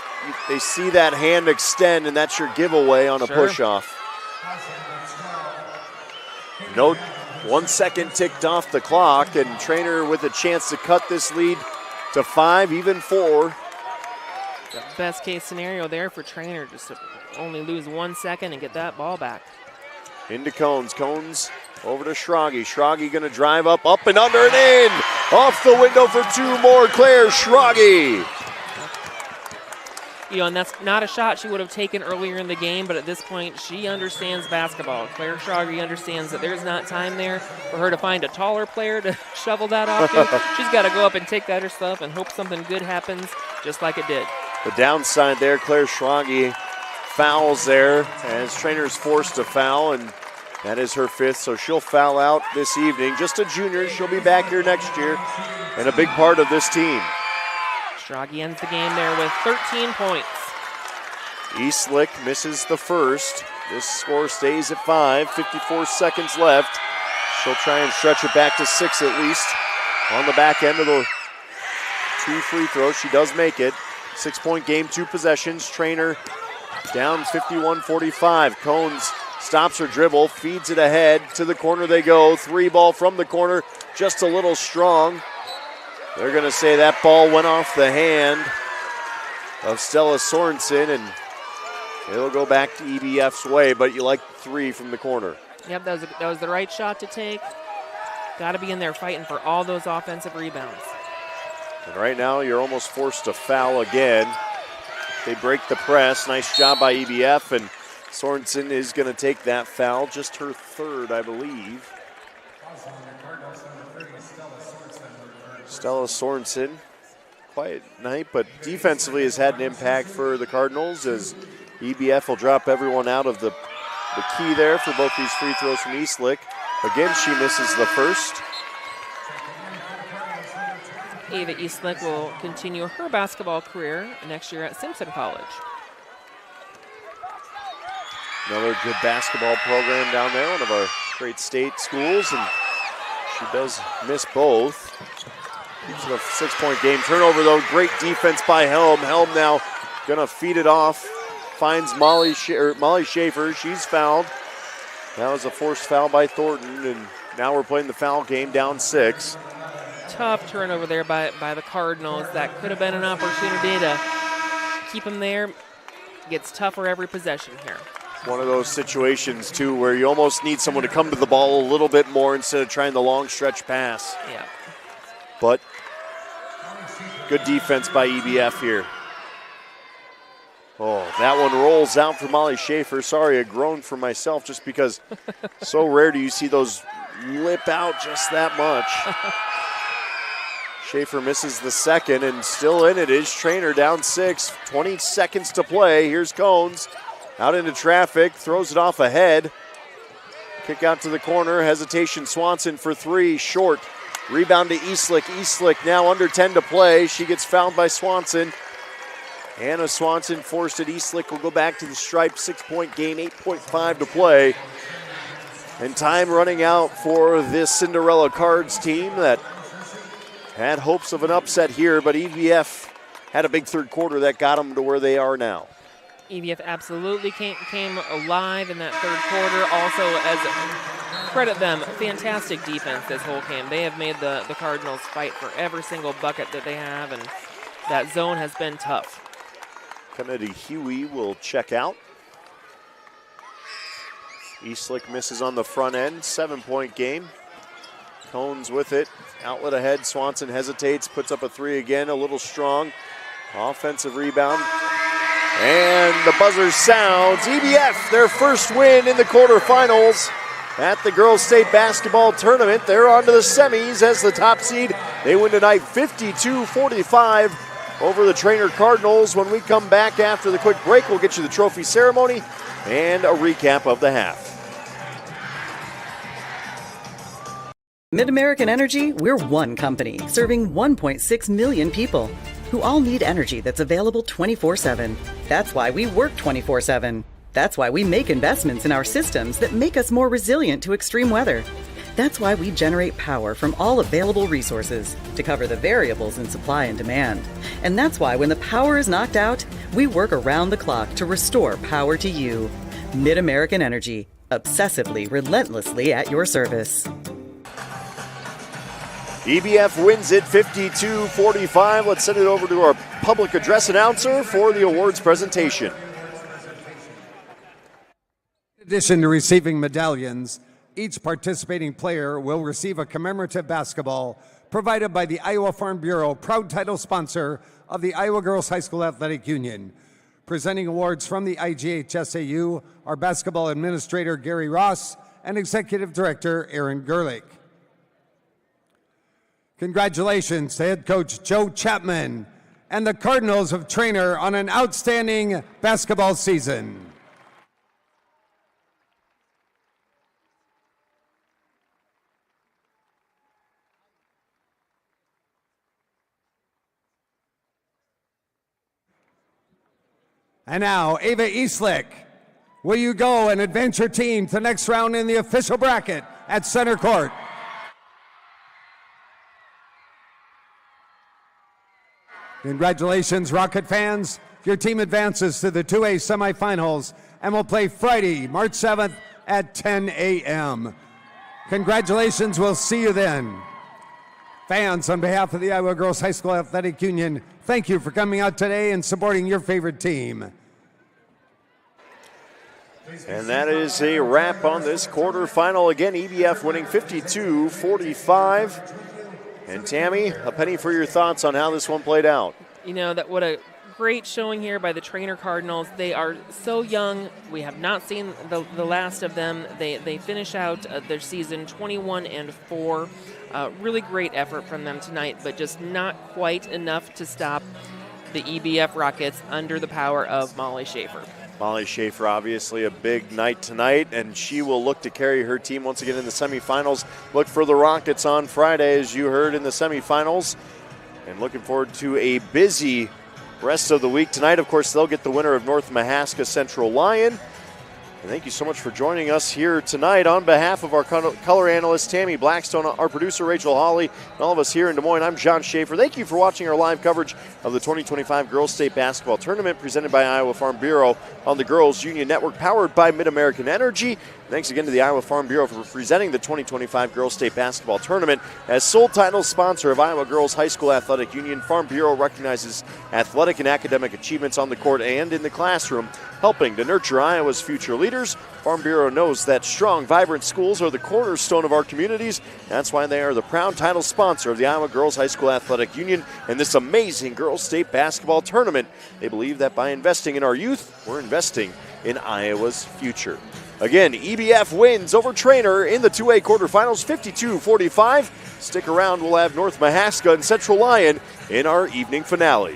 they see that hand extend, and that's your giveaway on a push-off. No, 1 second ticked off the clock, and Treynor with a chance to cut this lead to 5, even 4. The best case scenario there for Treynor, just to only lose 1 second and get that ball back. Into Cones. Cones over to Schrage. Schrage going to drive up and under and in. Off the window for 2 more. Claire Schrage. You know, and that's not a shot she would have taken earlier in the game, but at this point, she understands basketball. Claire Schrage understands that there's not time there for her to find a taller player to shovel that off to. She's got to go up and take that herself and hope something good happens, just like it did. The downside there, Claire Schrage fouls there as Treynor's forced to foul, and that is her 5th, so she'll foul out this evening. Just a junior, she'll be back here next year and a big part of this team. Schrage ends the game there with 13 points. Eastlick misses the first. This score stays at 5, 54 seconds left. She'll try and stretch it back to 6 at least. On the back end of the 2 free throws, she does make it. 6-point game, 2 possessions. Treynor down 51-45. Cones stops her dribble, feeds it ahead. To the corner they go. 3 ball from the corner, just a little strong. They're going to say that ball went off the hand of Stella Sorensen, and it'll go back to EBF's way, but you like 3 from the corner. Yep, that was the right shot to take. Got to be in there fighting for all those offensive rebounds. And right now, you're almost forced to foul again. They break the press. Nice job by EBF, and Sorensen is going to take that foul, just her 3rd, I believe. Stella Sorensen, quiet night, but defensively has had an impact for the Cardinals as EBF will drop everyone out of the key there for both these free throws from Eastlick. Again, she misses the first. Ava Eastlick will continue her basketball career next year at Simpson College. Another good basketball program down there, one of our great state schools, and she does miss both. Keeps it a 6-point game. Turnover, though. Great defense by Helm. Helm now going to feed it off. Finds Molly Schaefer. She's fouled. That was a forced foul by Thornton, and now we're playing the foul game down 6. Tough turnover there by the Cardinals. That could have been an opportunity to keep them there. Gets tougher every possession here. One of those situations, too, where you almost need someone to come to the ball a little bit more instead of trying the long stretch pass. Yeah. But good defense by EBF here. Oh, that one rolls out for Molly Schaefer. Sorry, a groan for myself just because so rare do you see those lip out just that much. Schaefer misses the second, and still in it is Treynor down 6. 20 seconds to play. Here's Cones out into traffic, throws it off ahead. Kick out to the corner. Hesitation. Swanson for 3, short. Rebound to Eastlick. Eastlick now under 10 to play. She gets fouled by Swanson. Anna Swanson forced it. Eastlick will go back to the stripe. 6-point game, 8.5 to play. And time running out for this Cinderella Cards team that had hopes of an upset here, but EBF had a big third quarter that got them to where they are now. EBF absolutely came alive in that third quarter. Also, as credit them, fantastic defense this whole game. They have made the Cardinals fight for every single bucket that they have, and that zone has been tough. Kennedy Huey will check out. Eastlick misses on the front end. 7-point game. Cones with it. Outlet ahead. Swanson hesitates. Puts up a 3 again. A little strong. Offensive rebound. And the buzzer sounds. EBF, their first win in the quarterfinals at the Girls State Basketball Tournament. They're on to the semis as the top seed. They win tonight 52-45 over the Treynor Cardinals. When we come back after the quick break, we'll get you the trophy ceremony and a recap of the half. Mid-American Energy, we're one company serving 1.6 million people who all need energy that's available 24/7. That's why we work 24/7. That's why we make investments in our systems that make us more resilient to extreme weather. That's why we generate power from all available resources to cover the variables in supply and demand. And that's why when the power is knocked out, we work around the clock to restore power to you. Mid-American Energy, obsessively, relentlessly at your service. EBF wins it 52-45. Let's send it over to our public address announcer for the awards presentation. In addition to receiving medallions, each participating player will receive a commemorative basketball provided by the Iowa Farm Bureau, proud title sponsor of the Iowa Girls High School Athletic Union. Presenting awards from the IGHSAU, our basketball administrator, Gary Ross, and executive director, Aaron Gerlich. Congratulations to head coach Joe Chapman and the Cardinals of Treynor on an outstanding basketball season. And now, Ava Eastlick, will you go and advance your team to the next round in the official bracket at center court? Congratulations, Rocket fans. Your team advances to the 2A semifinals and will play Friday, March 7th at 10 a.m. Congratulations, we'll see you then. Fans, on behalf of the Iowa Girls High School Athletic Union, thank you for coming out today and supporting your favorite team. And that is a wrap on this quarterfinal. Again, EBF winning 52-45. And Tammy, a penny for your thoughts on how this one played out. You know, what a great showing here by the Treynor Cardinals. They are so young. We have not seen the last of them. They finish out their season 21-4. Really great effort from them tonight, but just not quite enough to stop the EBF Rockets under the power of Molly Schaefer. Molly Schaefer, obviously a big night tonight, and she will look to carry her team once again in the semifinals. Look for the Rockets on Friday, as you heard, in the semifinals. And looking forward to a busy rest of the week. Tonight, of course, they'll get the winner of North Mahaska Central Lion. And thank you so much for joining us here tonight. On behalf of our color analyst, Tammy Blackstone, our producer, Rachel Hawley, and all of us here in Des Moines, I'm John Schaefer. Thank you for watching our live coverage of the 2025 Girls State Basketball Tournament presented by Iowa Farm Bureau on the Girls Union Network, powered by Mid-American Energy. Thanks again to the Iowa Farm Bureau for presenting the 2025 Girls State Basketball Tournament. As sole title sponsor of Iowa Girls High School Athletic Union, Farm Bureau recognizes athletic and academic achievements on the court and in the classroom, helping to nurture Iowa's future leaders. Farm Bureau knows that strong, vibrant schools are the cornerstone of our communities. That's why they are the proud title sponsor of the Iowa Girls High School Athletic Union and this amazing Girls State Basketball Tournament. They believe that by investing in our youth, we're investing in Iowa's future. Again, EBF wins over Treynor in the 2A quarterfinals, 52-45. Stick around, we'll have North Mahaska and Central Lion in our evening finale.